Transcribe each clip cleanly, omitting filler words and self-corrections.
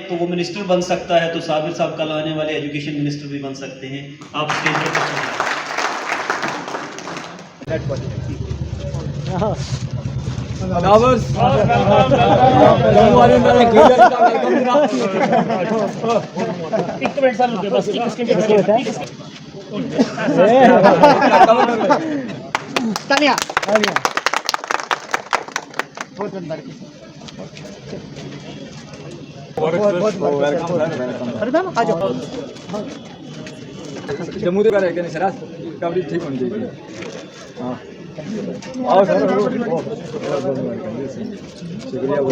तो वो मिनिस्टर बन सकता है, तो साबिर साहब कल आने वाले एजुकेशन मिनिस्टर भी बन सकते हैं। आप स्टेज पर जम्मू का रह गया सर कबड्डी ठीक होनी चाहिए। हाँ आओ सर शुक्रिया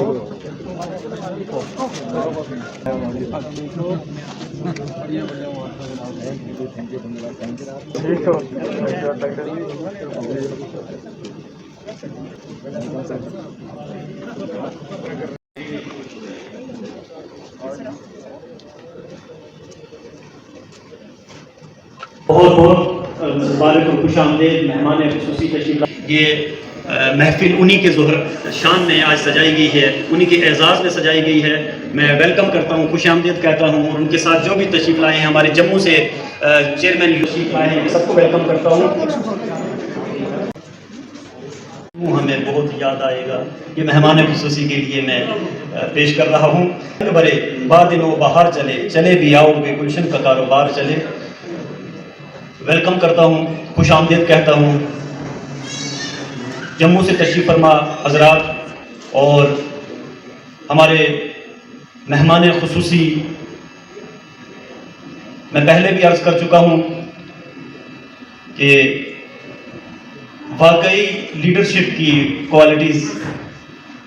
बहुत बहुत मुबारक और खुश आमदेद मेहमान खुसूसी तशरीफ। ये महफिल उन्हीं के ज़ोहर शान में आज सजाई गई है, उन्हीं के एजाज़ में सजाई गई है। मैं वेलकम करता हूँ, खुश आमदेद कहता हूँ, और उनके साथ जो भी तशरीफ लाए हैं, हमारे जम्मू से चेयरमैन तशरीफ लाए हैं, सबको वेलकम करता हूँ। हमें बहुत याद आएगा, ये मेहमान खुसूसी के लिए मैं पेश कर रहा हूँ। बड़े बादिनो बाहर चले चले भी आओगे, गुलशन का कारोबार चले। वेलकम करता हूँ, खुश आमदीद कहता हूँ जम्मू से तशरीफ़ फरमा हजरात और हमारे मेहमान खुसूसी। मैं पहले भी अर्ज़ कर चुका हूँ कि वाकई लीडरशिप की क्वालिटीज़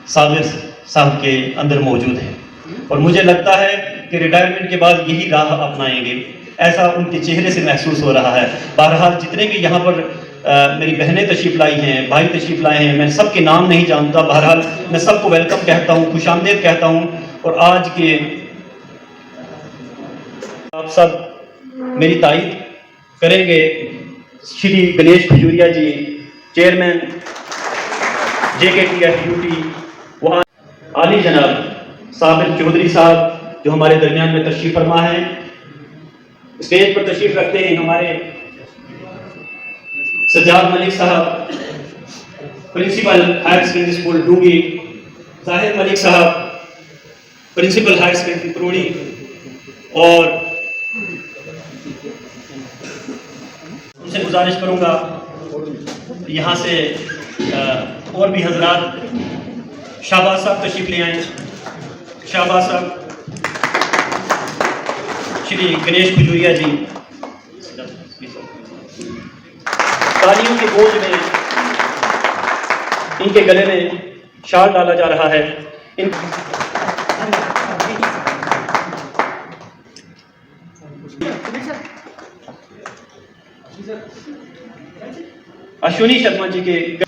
साबिर साहब के अंदर मौजूद हैं, और मुझे लगता है कि रिटायरमेंट के बाद यही राह अपनाएंगे, ऐसा उनके चेहरे से महसूस हो रहा है। बहरहाल जितने भी यहाँ पर मेरी बहनें तशरीफ़ लाई हैं, भाई तशरीफ़ लाए हैं, मैं सबके नाम नहीं जानता। बहरहाल मैं सबको वेलकम कहता हूँ, खुशामदीद कहता हूँ। और आज के आप सब मेरी तारीफ करेंगे। श्री गणेश खजूरिया जी, चेयरमैन JKTF वहाँ आली जनाब साबिर चौधरी साहब जो हमारे दरमियान में तशरीफ़ फरमा है, स्टेज पर तशरीफ रखते हैं हमारे सज्जाद मलिक साहब, प्रिंसिपल हायर सेकेंडरी स्कूल डूंगी, जाहिर मलिक साहब, प्रिंसिपल हायर सेकेंडरी प्रोड़ी, और उनसे गुजारिश करूंगा यहाँ से और भी हजरात शाहबाज साहब तशरीफ ले आए। शाहबाज साहब, श्री गणेश खजूरिया जी, तालियों के बोझ में इनके गले में शाल डाला जा रहा है। अश्विनी शर्मा जी के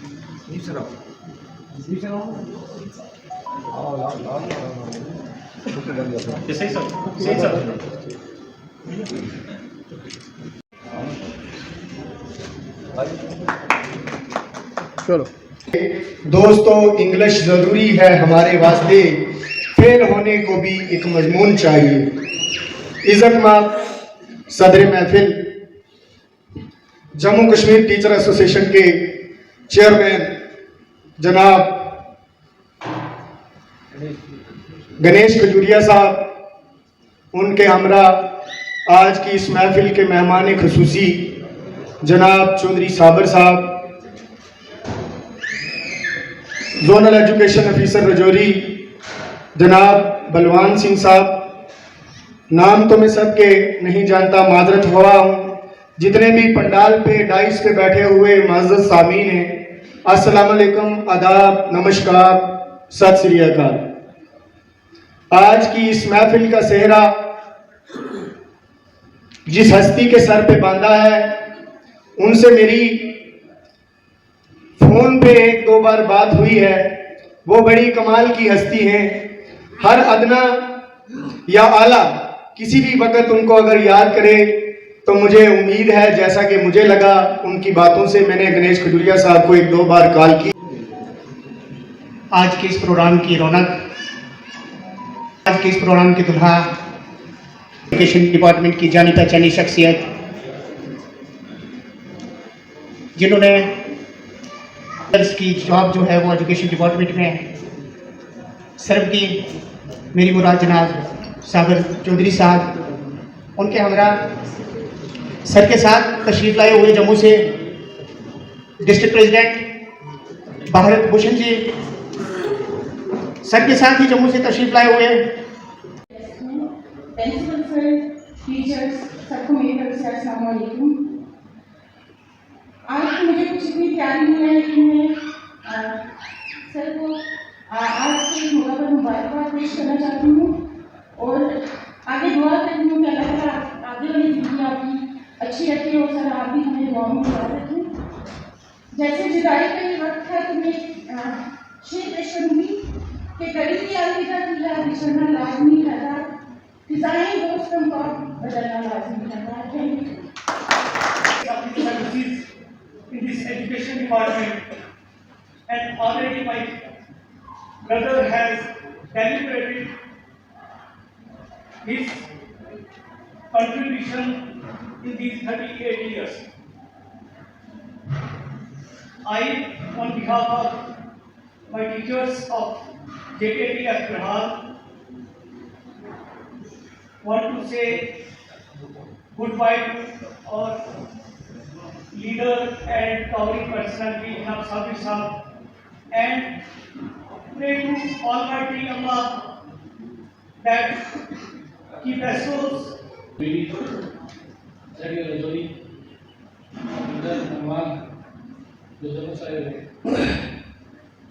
सही सर, सही सर। चलो दोस्तों, इंग्लिश ज़रूरी है हमारे वास्ते, फेल होने को भी एक मजमून चाहिए। इज़्ज़तमाब सदर महफिल जम्मू कश्मीर टीचर एसोसिएशन के चेयरमैन जनाब गणेश खजूरिया साहब, उनके हमरा आज की इस महफिल के मेहमान खुसूसी जनाब चौधरी साबिर साहब, जोनल एजुकेशन ऑफिसर रजौरी जनाब बलवान सिंह साहब, नाम तो मैं सबके नहीं जानता, माजरत हुआ हूँ। जितने भी पंडाल पे डाइस पे बैठे हुए माज़रत सामीन हैं, अस्सलाम वालेकुम, आदाब, नमस्कार, सत श्री अकाल। आज की इस महफिल का सेहरा जिस हस्ती के सर पे बांधा है, उनसे मेरी फोन पे एक दो बार बात हुई है। वो बड़ी कमाल की हस्ती हैं, हर अदना या आला किसी भी वक्त उनको अगर याद करे तो मुझे उम्मीद है, जैसा कि मुझे लगा उनकी बातों से, मैंने गणेश खजूरिया साहब को एक दो बार कॉल की। आज के इस प्रोग्राम की रौनक आज के इस प्रोग्राम के दुल्हा एजुकेशन डिपार्टमेंट की जानी पहचानी शख्सियत, जिन्होंने की जॉब जो है वो एजुकेशन डिपार्टमेंट में सर्व की, मेरी मुराद जनाब सागर चौधरी साहब, उनके हमरा सर के साथ तशरीफ लाए हुए जम्मू से district president Bharat Bhushan ji sir के साथ ही जम्मू से तशरीफ लाए हुए। प्रिंसिपल सर, टीचर्स, सबको मेरी तरफ से अस्सलाम वालेकुम। आज तो मुझे कुछ इतनी तैयारी नहीं है, लेकिन मैं सर को आज के मौका पर मुबारकबाद पेश करना चाहती हूँ और आगे दुआ करती हूँ कि अल्लाह ताला आगे वाली ज़िंदगी आपकी अच्छी रखे और सर आप भी हमें दुआ में याद रखें। जैसे जुदाई का ये वक्त है तो मैं शेर पेश करूँगी कि करीबी अलविदा किया बिछड़ना लाजमी था, फिजाएं दोस्तों को बदलना लाजमी था। In this education department, and already my brother has celebrated his contribution in these 38 years. I, on behalf of my teachers of JKT Akhirhal, want to say goodbye to our leader and towering personality Janaab Sabir Sahab, and pray to Almighty Allah that He bestows Rajouri मेहमान जो जम्मू से आए हुए,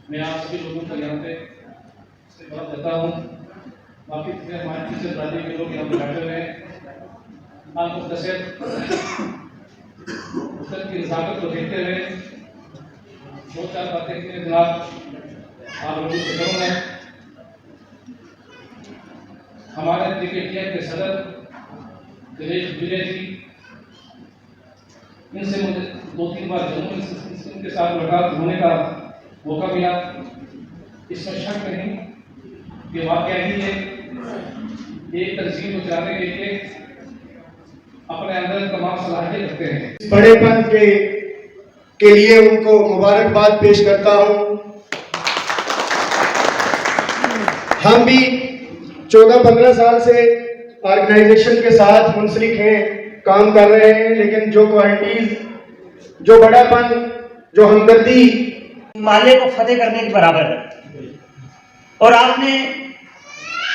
मैं आप सभी लोगों का यहाँ पे इस्तेमाल करता हूँ। बाकी हमारे पीछे दादी के लोग यहाँ पे बैठे हुए हैं। आपको सर की रजाकत को देखते हुए दो चार बातें के खिलाफ आप लोगों से करूँगा। हमारे क्रिकेट के सदर दिनेश विजय जी, इनसे मुझे 2-3 बार जम्मू इनके साथ मुलाकात होने का मौका मिला। इसमें शक नहीं कि वाकई ही एक तंजीम को चलाने के लिए अपने अंदर तमाम सलाहियत रखते हैं। बड़ेपन के लिए उनको मुबारकबाद पेश करता हूं। हम भी 14-15 साल से ऑर्गेनाइजेशन के साथ मुंसलिक हैं, काम कर रहे हैं, लेकिन जो क्वालिटीज, जो बड़ापन, जो हमदर्दी माले को फतेह करने के बराबर है। और आपने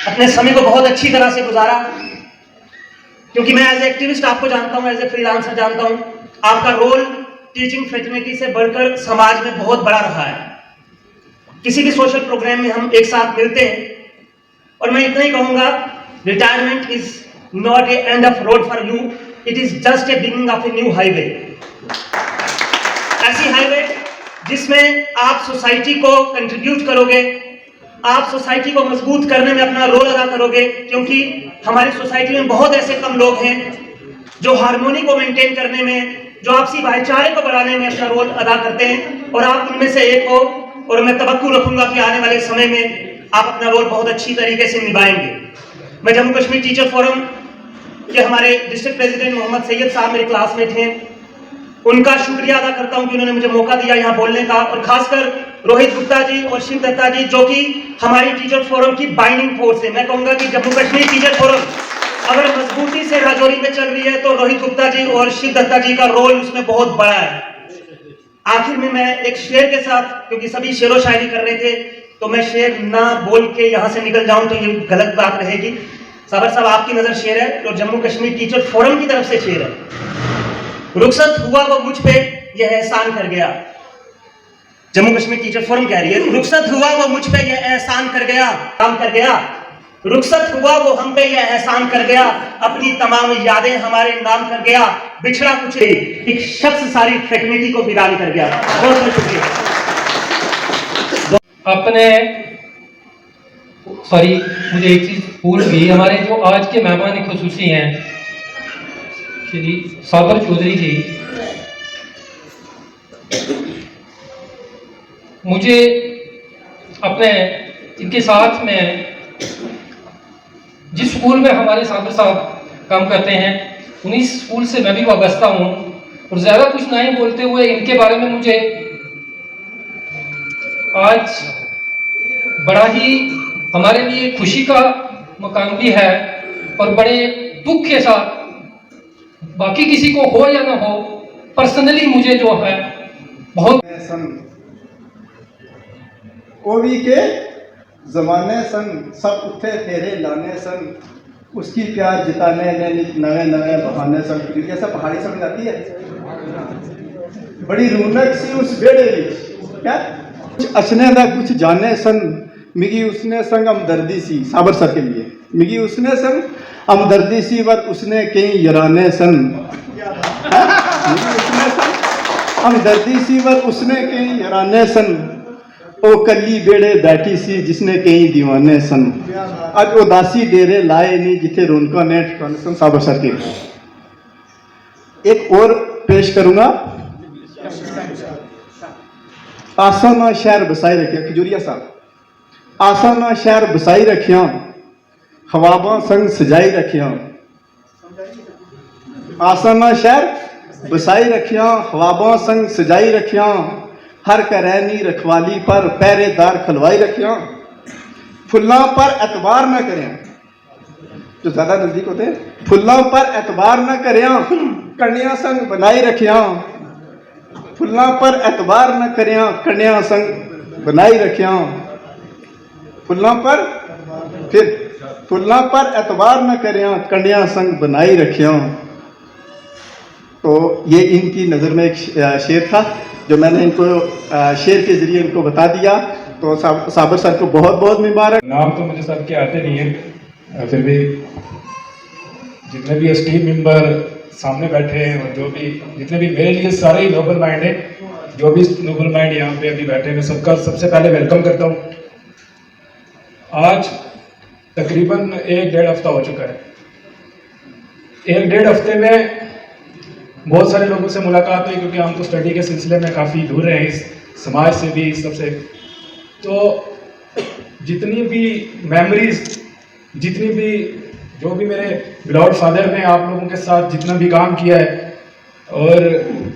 अपने समय को बहुत अच्छी तरह से गुजारा, क्योंकि मैं एज ए एक्टिविस्ट आपको जानता हूं, एज ए फ्रीलांसर जानता हूं। आपका रोल टीचिंग फ्रेटर्निटी से बढ़कर समाज में बहुत बड़ा रहा है। किसी भी सोशल प्रोग्राम में हम एक साथ मिलते हैं, और मैं इतना ही कहूंगा, retirement is not A end of road for you, it is just a beginning of a new highway. ऐसी हाईवे जिसमें आप सोसाइटी को कंट्रीब्यूट करोगे, आप सोसाइटी को मजबूत करने में अपना रोल अदा करोगे, क्योंकि हमारी सोसाइटी में बहुत ऐसे कम लोग हैं जो हार्मोनी को मेंटेन करने में, जो आपसी भाईचारे को बढ़ाने में अपना रोल अदा करते हैं, और आप उनमें से एक हो। और मैं तवक्कुल रखूंगा कि आने वाले समय में आप अपना रोल बहुत अच्छी तरीके से निभाएंगे। मैं जम्मू कश्मीर टीचर फोरम के हमारे डिस्ट्रिक्ट प्रेसिडेंट मोहम्मद सैयद साहब मेरे क्लासमेट हैं, उनका शुक्रिया अदा करता हूं कि उन्होंने मुझे मौका दिया यहाँ बोलने का, और खासकर रोहित गुप्ता जी और शिव दत्ता जी, जो कि हमारी टीचर फोरम की बाइंडिंग फोर्स है। मैं कहूंगा कि जम्मू कश्मीर टीचर फोरम अगर मजबूती से राजौरी में चल रही है तो रोहित गुप्ता जी और शिव दत्ता जी का रोल उसमें बहुत बड़ा है। आखिर में मैं एक शेर के साथ, क्योंकि सभी शेरो शायरी कर रहे थे, तो मैं शेर ना बोल के यहाँ से निकल जाऊं तो ये गलत बात रहेगी। साबर साहब, आपकी नजर शेर है और जम्मू कश्मीर टीचर फोरम की तरफ से शेर है। रुखसत हुआ वो मुझ पे यह एहसान कर गया। जम्मू कश्मीर टीचर फोरम कह रही है, रुखसत हुआ वो मुझ पे यह एहसान कर गया, काम कर गया। रुखसत हुआ वो हम पे यह एहसान कर गया, अपनी तमाम यादें हमारे नाम कर गया। बिछड़ा कुछ एक शख्स सारी फ्रेटर्निटी को वीरान कर गया। बहुत बहुत शुक्रिया। अपने सॉरी, मुझे एक चीज भूल गई। हमारे जो आज के मेहमान खुसूसी हैं श्री साबर चौधरी जी, मुझे अपने इनके साथ में जिस स्कूल में हमारे साबिर साहब काम करते हैं उन्हीं स्कूल से मैं भी वाबस्ता हूँ। और ज़्यादा कुछ नहीं बोलते हुए इनके बारे में मुझे आज बड़ा ही हमारे लिए खुशी का मकाम भी है और बड़े दुख के साथ, बाकी किसी को हो या ना हो, पर्सनली मुझे जो है बहुत ओवी के जमाने सन सब उठे फेरे लाने सन, उसकी प्यार जिताने ने नवे नवे बहाने सन। जैसा पहाड़ी समझ आती है, बड़ी रौनक सी उस बेड़े क्या कुछ अचने दा कुछ जाने सन, मिगी उसने संग हमदर्दी सी साबर सर के लिए, मिगी उसने संग हमदर्दी सी वर उसने कई यराने सन, मिगी उसने संग हमदर्दी सी वर उसने कई यराने सन, ओ कली बेड़े बैठी सी जिसने कई दीवाने सन, अज उदासी डेरे लाए नहीं जिथे रौनका ने ठिकाने सन। साबर सर के एक और पेश करूंगा। आसाना शहर बसाई रखिया, खजूरिया साहब। आसाना शहर बसाई रखिया, ख्वाबां संग सजाई रखिया, आसाना शहर बसाई रखिया, ख्वाबां संग सजाई रखिया, हर करैनी रखवाली पर पहरेदार खलवाई रखिया, फुल्लां पर एतबार न करें, जो ज्यादा नजदीक होते हैं, फुल्लां पर एतबार न करें, कन्या संग बनाई रखिया, फुल्लां पर एतबार न करें, कन्या संग बनाई रखिया, फुल्लां पर फिर फुल्लां पर एतबार न करें, कन्या संग बनाई रखिया। तो ये इनकी नज़र में एक शेर था जो मैंने इनको शेर के जरिए इनको बता दिया। तो साबर सर को बहुत बहुत मुबारक। नाम तो मुझे सबके आते नहीं है, फिर भी जितने भी एसटी मेंबर सामने बैठे हैं और जो भी जितने भी मेरे लिए सारे ही नोबल माइंड है, जो भी नोबल माइंड यहाँ पे अभी बैठे हैं, मैं सबका सबसे पहले वेलकम करता हूँ। आज तकरीबन 1-1.5 हफ्ता हो चुका है। 1-1.5 हफ्ते में बहुत सारे लोगों से मुलाकात हुई, क्योंकि हम तो स्टडी के सिलसिले में काफ़ी दूर रहे हैं इस समाज से भी, इस सबसे। तो जितनी भी मेमोरीज, जितनी भी जो भी मेरे बिलॉवड फादर ने आप लोगों के साथ जितना भी काम किया है और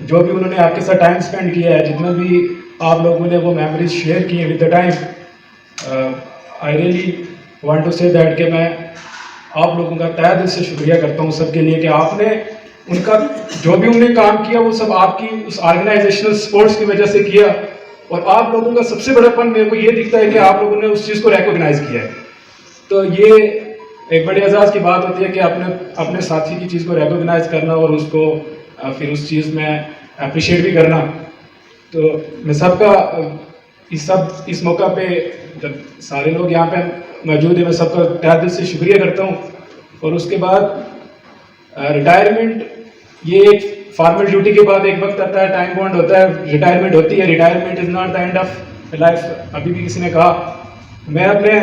जो भी उन्होंने आपके साथ टाइम स्पेंड किया है, जितना भी आप लोगों ने वो मेमोरीज शेयर की हैं with the time, I really want to say that कि मैं आप लोगों का तहे दिल से शुक्रिया करता हूँ सबके लिए कि आपने उनका जो भी उन्होंने काम किया वो सब आपकी उस ऑर्गेनाइजेशनल सपोर्ट्स की वजह से किया। और आप लोगों का सबसे बड़ापन मेरे को ये दिखता है कि आप लोगों ने उस चीज़ को रिकॉग्नाइज किया है। तो ये एक बड़े एजाज़ की बात होती है कि अपने साथी की चीज़ को रिकॉग्नाइज करना और उसको फिर उस चीज़ में अप्रिशिएट भी करना। तो मैं सबका इस मौका पे जब सारे लोग यहाँ पे मौजूद है, मैं सबका तहे दिल से शुक्रिया करता हूँ। और उसके बाद रिटायरमेंट, ये एक फॉर्मल ड्यूटी के बाद एक वक्त आता है, टाइम बॉन्ड होता है, रिटायरमेंट होती है। Retirement is not the end of life. अभी भी किसी ने कहा, मैं अपने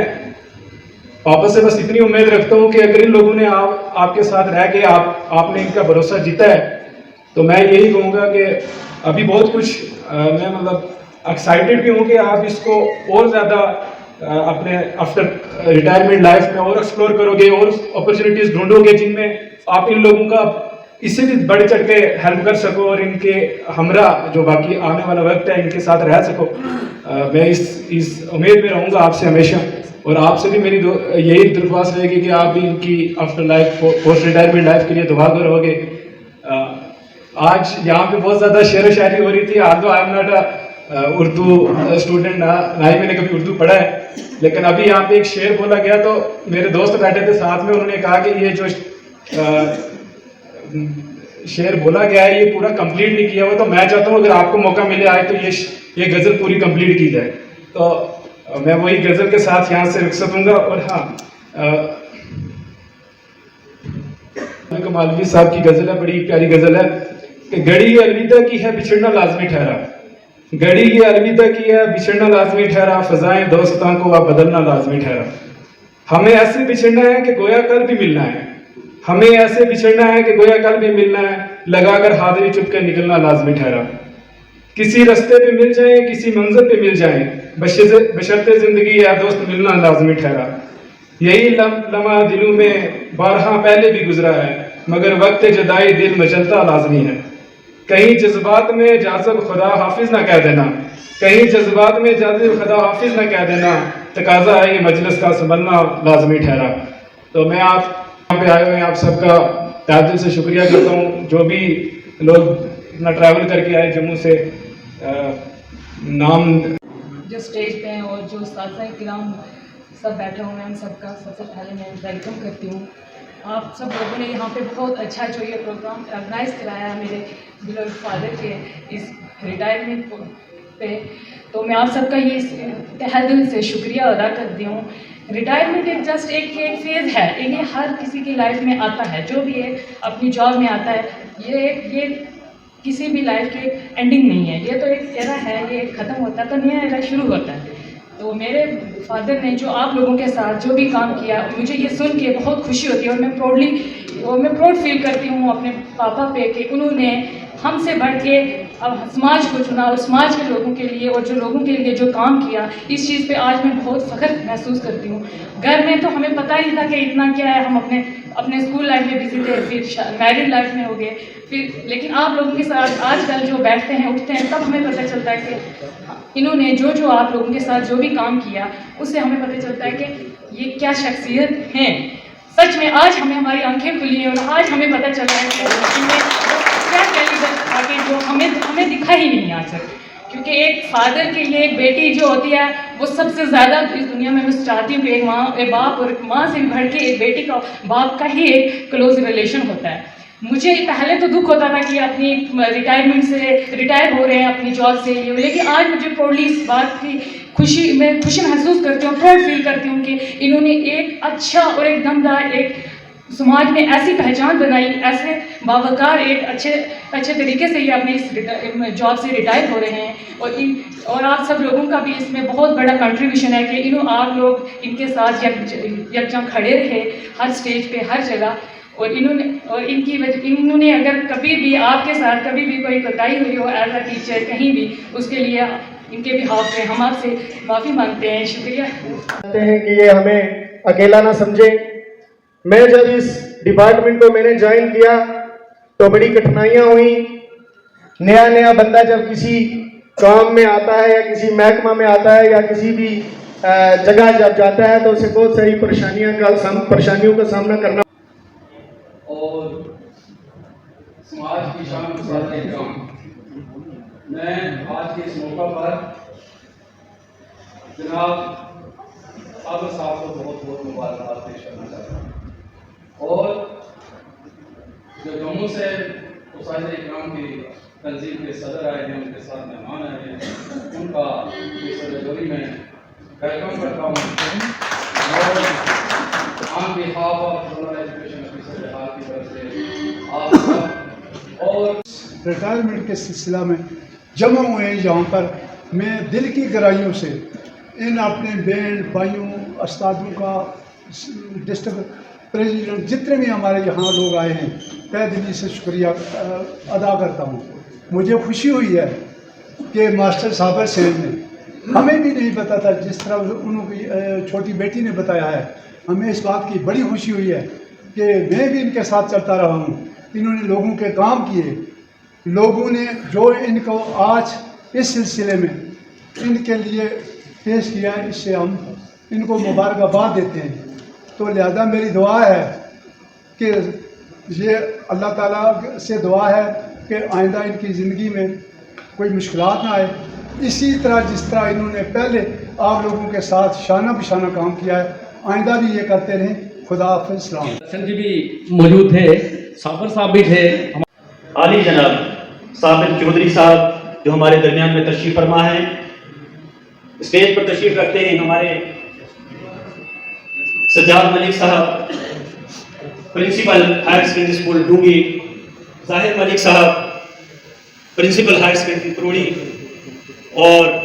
पापा से बस इतनी उम्मीद रखता हूँ कि अगर इन लोगों ने आपके साथ रह के आपने इनका भरोसा जीता है, तो मैं यही कहूँगा कि अभी बहुत कुछ मैं मतलब एक्साइटेड भी हूँ कि आप इसको और ज़्यादा अपने आफ्टर रिटायरमेंट लाइफ में और एक्सप्लोर करोगे और अपॉर्चुनिटीज़ ढूंढोगे जिनमें आप इन लोगों का इससे भी बढ़ चढ़ के हेल्प कर सको और इनके हमरा जो बाकी आने वाला वक्त है इनके साथ रह सको। मैं इस उम्मीद में रहूँगा आपसे हमेशा। और आपसे भी मेरी यही दरख्वास्त रहेगी कि आप भी इनकी after life post retirement life के लिए दुआ करोगे। आज यहाँ पे बहुत ज़्यादा शेर व शायरी हो रही थी। आज तो I am not a Urdu student, ना ही मैंने कभी उर्दू पढ़ा है, लेकिन अभी यहाँ पे एक शेर बोला गया तो मेरे दोस्त बैठे थे साथ में, उन्होंने कहा कि ये जो शेर बोला गया है ये पूरा कंप्लीट नहीं किया हुआ, तो मैं चाहता हूँ अगर आपको मौका मिले आए तो ये गज़ल पूरी कंप्लीट की जाए। तो मैं वही गज़ल के साथ यहाँ से रुखसत हूँगा। और हाँ, मालवी साहब की गज़ल है, बड़ी प्यारी गज़ल है कि घड़ी ये अलविदा की है बिछड़ना लाजमी ठहरा, घड़ी ये अलविदा की है बिछड़ना लाजमी ठहरा, फजाएं दोस्तां को अब बदलना लाजमी ठहरा। हमें ऐसे बिछड़ना है कि गोया कल भी मिलना है, हमें ऐसे बिछड़ना है कि गोया कल भी मिलना है, लगाकर हाजिरी चुपके निकलना लाजमी ठहरा। किसी रास्ते पे मिल जाए, किसी मंजिल पे मिल जाए, बशर्ते जिंदगी या दोस्त मिलना लाजमी ठहरा। यही लम्हा दिलों में बारहा पहले भी गुजरा है, मगर वक्त जुदाई दिल मचलता लाजमी है। कहीं जज्बात में जाज़ब खुदा हाफिज ना कह देना, कहीं जज्बात में जाज़ब खुदा हाफिज ना कह देना, तकाजा है ये मजलिस का संभलना लाजमी ठहरा। तो मैं आप यहाँ पे आए हुए हैं, आप सबका तहे दिल से शुक्रिया करता हूँ। जो भी लोग इतना ट्रैवल करके आए जम्मू से, नाम जो स्टेज पे हैं और जो साथी किराम सब बैठे हुए हैं, उन सबका सबसे पहले मैं वेलकम करती हूँ। आप सब लोगों ने यहाँ पे बहुत अच्छा जो ये प्रोग्राम ऑर्गेनाइज कराया मेरे बिलोड फादर के इस रिटायरमेंट पे, तो मैं आप सबका ये तहे दिल से शुक्रिया अदा करती हूँ। रिटायरमेंट एक जस्ट एक फेज़ है, ये हर किसी की लाइफ में आता है, जो भी एक अपनी जॉब में आता है, ये किसी भी लाइफ की एंडिंग नहीं है, ये तो एक एरा है, ये ख़त्म होता है तो नया एरा शुरू होता है। तो मेरे फादर ने जो आप लोगों के साथ जो भी काम किया, मुझे ये सुन के बहुत खुशी होती है और मैं प्राउड फील करती हूँ अपने पापा पे कि उन्होंने हमसे बढ़ के अब समाज को चुना और समाज के लोगों के लिए और जो लोगों के लिए जो काम किया, इस चीज़ पे आज मैं बहुत फ़ख्र महसूस करती हूँ। घर में तो हमें पता ही था कि इतना क्या है, हम अपने स्कूल लाइफ में बिजी थे, फिर मैरिड लाइफ में हो गए, फिर लेकिन आप लोगों के साथ आजकल जो बैठते हैं उठते हैं, तब हमें पता चलता है कि इन्होंने जो आप लोगों के साथ जो भी काम किया, उससे हमें पता चलता है कि ये क्या शख्सियत हैं। सच में आज हमारी आंखें खुली हैं और आज हमें पता चला है कि इनमें क्या कैलिबर आगे जो हमें दिखा ही नहीं आज तक। क्योंकि एक फादर के लिए एक बेटी जो होती है वो सबसे ज़्यादा इस दुनिया में मैं चाहती हूँ कि एक बाप और माँ से बढ़ के एक बेटी का बाप का ही एक क्लोज रिलेशन होता है। मुझे पहले तो दुख होता था कि अपनी रिटायरमेंट से रिटायर हो रहे हैं अपनी जॉब से, लेकिन आज मुझे प्राउडली इस बात की खुशी महसूस करती हूँ, प्राउड फील करती हूँ कि इन्होंने एक अच्छा और एक दमदार एक समाज में ऐसी पहचान बनाई, ऐसे बावकार एक अच्छे तरीके से ये अपने इस जॉब से रिटायर हो रहे हैं। और आप सब लोगों का भी इसमें बहुत बड़ा कंट्रीब्यूशन है कि आप लोग इनके साथ यकजा खड़े रहे हर स्टेज पे हर जगह, और इन्होंने अगर कभी भी आपके साथ कभी भी कोई कोताही हुई हो एज अ टीचर कहीं भी, उसके लिए इनके बिहाफ में हम आपसे माफ़ी मांगते हैं। शुक्रिया चाहते हैं कि ये हमें अकेला ना समझे। मैं जब इस डिपार्टमेंट को मैंने ज्वाइन किया तो बड़ी कठिनाइयाँ हुई। नया बंदा जब किसी काम में आता है या किसी महकमा में आता है या किसी भी जगह जब जाता है तो उसे बहुत सारी परेशानियों का सामना करना। और समाज की शान गुजारने का मैं आज के इस मौका पर जनाब साबर साहब को बहुत बहुत मुबारकबाद पेश करना चाहता हूँ। और जो जम्मू से उस्ताद इकराम की तंजीम के सदर आए हैं, उनके साथ मेहमान आए हैं, उनका इस रजौरी में वेलकम करता हूँ। और on behalf of zonal education officer Bihar की तरफ से आप सब और रिटायरमेंट के सिलसिला में जमा हुए हैं यहाँ पर, मैं दिल की गहराइयों से इन अपने बहन भाइयों उस्तादों का, डिस्ट्रिक्ट प्रेसिडेंट, जितने भी हमारे यहाँ लोग आए हैं, तहे दिल से शुक्रिया अदा करता हूँ। मुझे खुशी हुई है कि मास्टर साबर साहब ने, हमें भी नहीं पता था, जिस तरह उनकी छोटी बेटी ने बताया है, हमें इस बात की बड़ी खुशी हुई है कि मैं भी इनके साथ चलता रहा हूँ। इन्होंने लोगों के काम किए, लोगों ने जो इनको आज इस सिलसिले में इनके लिए पेश किया, इससे हम इनको मुबारकबाद देते हैं। तो लिहाजा मेरी दुआ है कि ये अल्लाह ताला से दुआ है कि आइंदा इनकी ज़िंदगी में कोई मुश्किलात ना आए। इसी तरह जिस तरह इन्होंने पहले आप लोगों के साथ शाना बिशाना काम किया है, आइंदा भी ये करते रहें। खुदा हाफ़िज़। सर जी भी मौजूद थे, साबर साहब भी थे, आली जनाब साबिर चौधरी साहब जो हमारे दरमियान में तशरीफ फरमा है, स्टेज पर तशरीफ रखते हैं हमारे सज्जाद मलिक साहब, प्रिंसिपल हायर सेकेंडरी स्कूल डूंगी, जाहिर मलिक साहब प्रिंसिपल हायर सेकेंडरी करोड़ी, और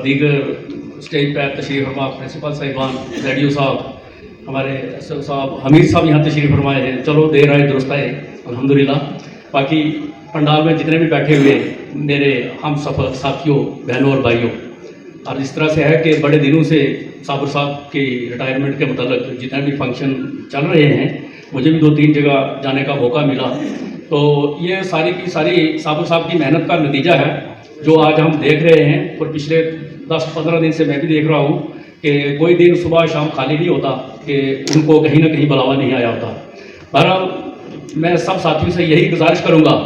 दीगर स्टेज पर तशरीफ फरमा प्रिंसिपल साहिबान, रेडियो साहब, हमारे साहब हमीद साहब यहाँ तशरीफ फरमाए हैं। चलो देर आए दुरुस्त आए, अल्हम्दुलिल्लाह। बाकी पंडाल में जितने भी बैठे हुए मेरे हम सफ़र साथियों, बहनों और भाइयों, और इस तरह से है कि बड़े दिनों से साबर साहब की रिटायरमेंट के मतलब जितने भी फंक्शन चल रहे हैं, मुझे भी 2-3 जगह जाने का मौका मिला। तो ये सारी की सारी साबर साहब की मेहनत का नतीजा है जो आज हम देख रहे हैं। और पिछले 10-15 दिन से मैं भी देख रहा हूँ कि कोई दिन सुबह शाम खाली नहीं होता कि उनको कहीं ना कहीं बुलावा नहीं आया होता। बहरहाल मैं सब साथियों से यही गुजारिश करूँगा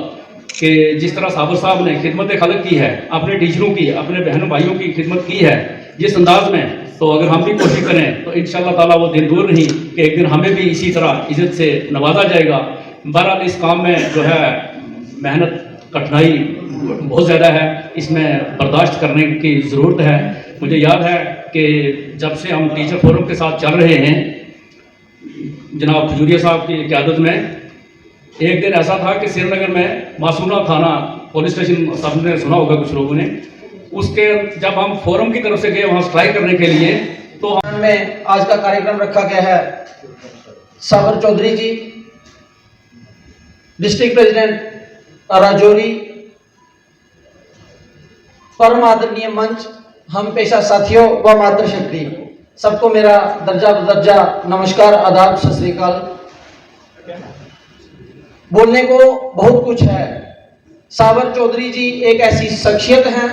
कि जिस तरह साबर साहब ने खिदमत खलक की है, अपने टीचरों की, अपने बहनों भाइयों की खिदमत की है जिस अंदाज में, तो अगर हम भी कोशिश करें तो इंशाअल्लाह ताला वो दिन दूर नहीं कि एक दिन हमें भी इसी तरह इज्जत से नवाजा जाएगा। बहरहाल इस काम में जो है मेहनत कठिनाई बहुत ज़्यादा है, इसमें बर्दाश्त करने की ज़रूरत है। मुझे याद है कि जब से हम टीचर फोरम के साथ चल रहे हैं, जनाब खजूरिया साहब की क़यादत में, एक दिन ऐसा था कि श्रीनगर में मासूना थाना पुलिस स्टेशन, सबने सुना होगा कुछ लोगों ने, उसके जब हम फोरम की तरफ से गए वहाँ स्ट्राइक करने के लिए, तो में आज का कार्यक्रम रखा गया है। साबर चौधरी जी, डिस्ट्रिक्ट प्रेसिडेंट राजौरी, परम आदरणीय मंच, हम पेशा साथियों व मातृशक्ति, सबको मेरा दर्जा बदर्जा नमस्कार, आदाब, सत श्री अकाल। बोलने को बहुत कुछ है। साबर चौधरी जी एक ऐसी शख्सियत हैं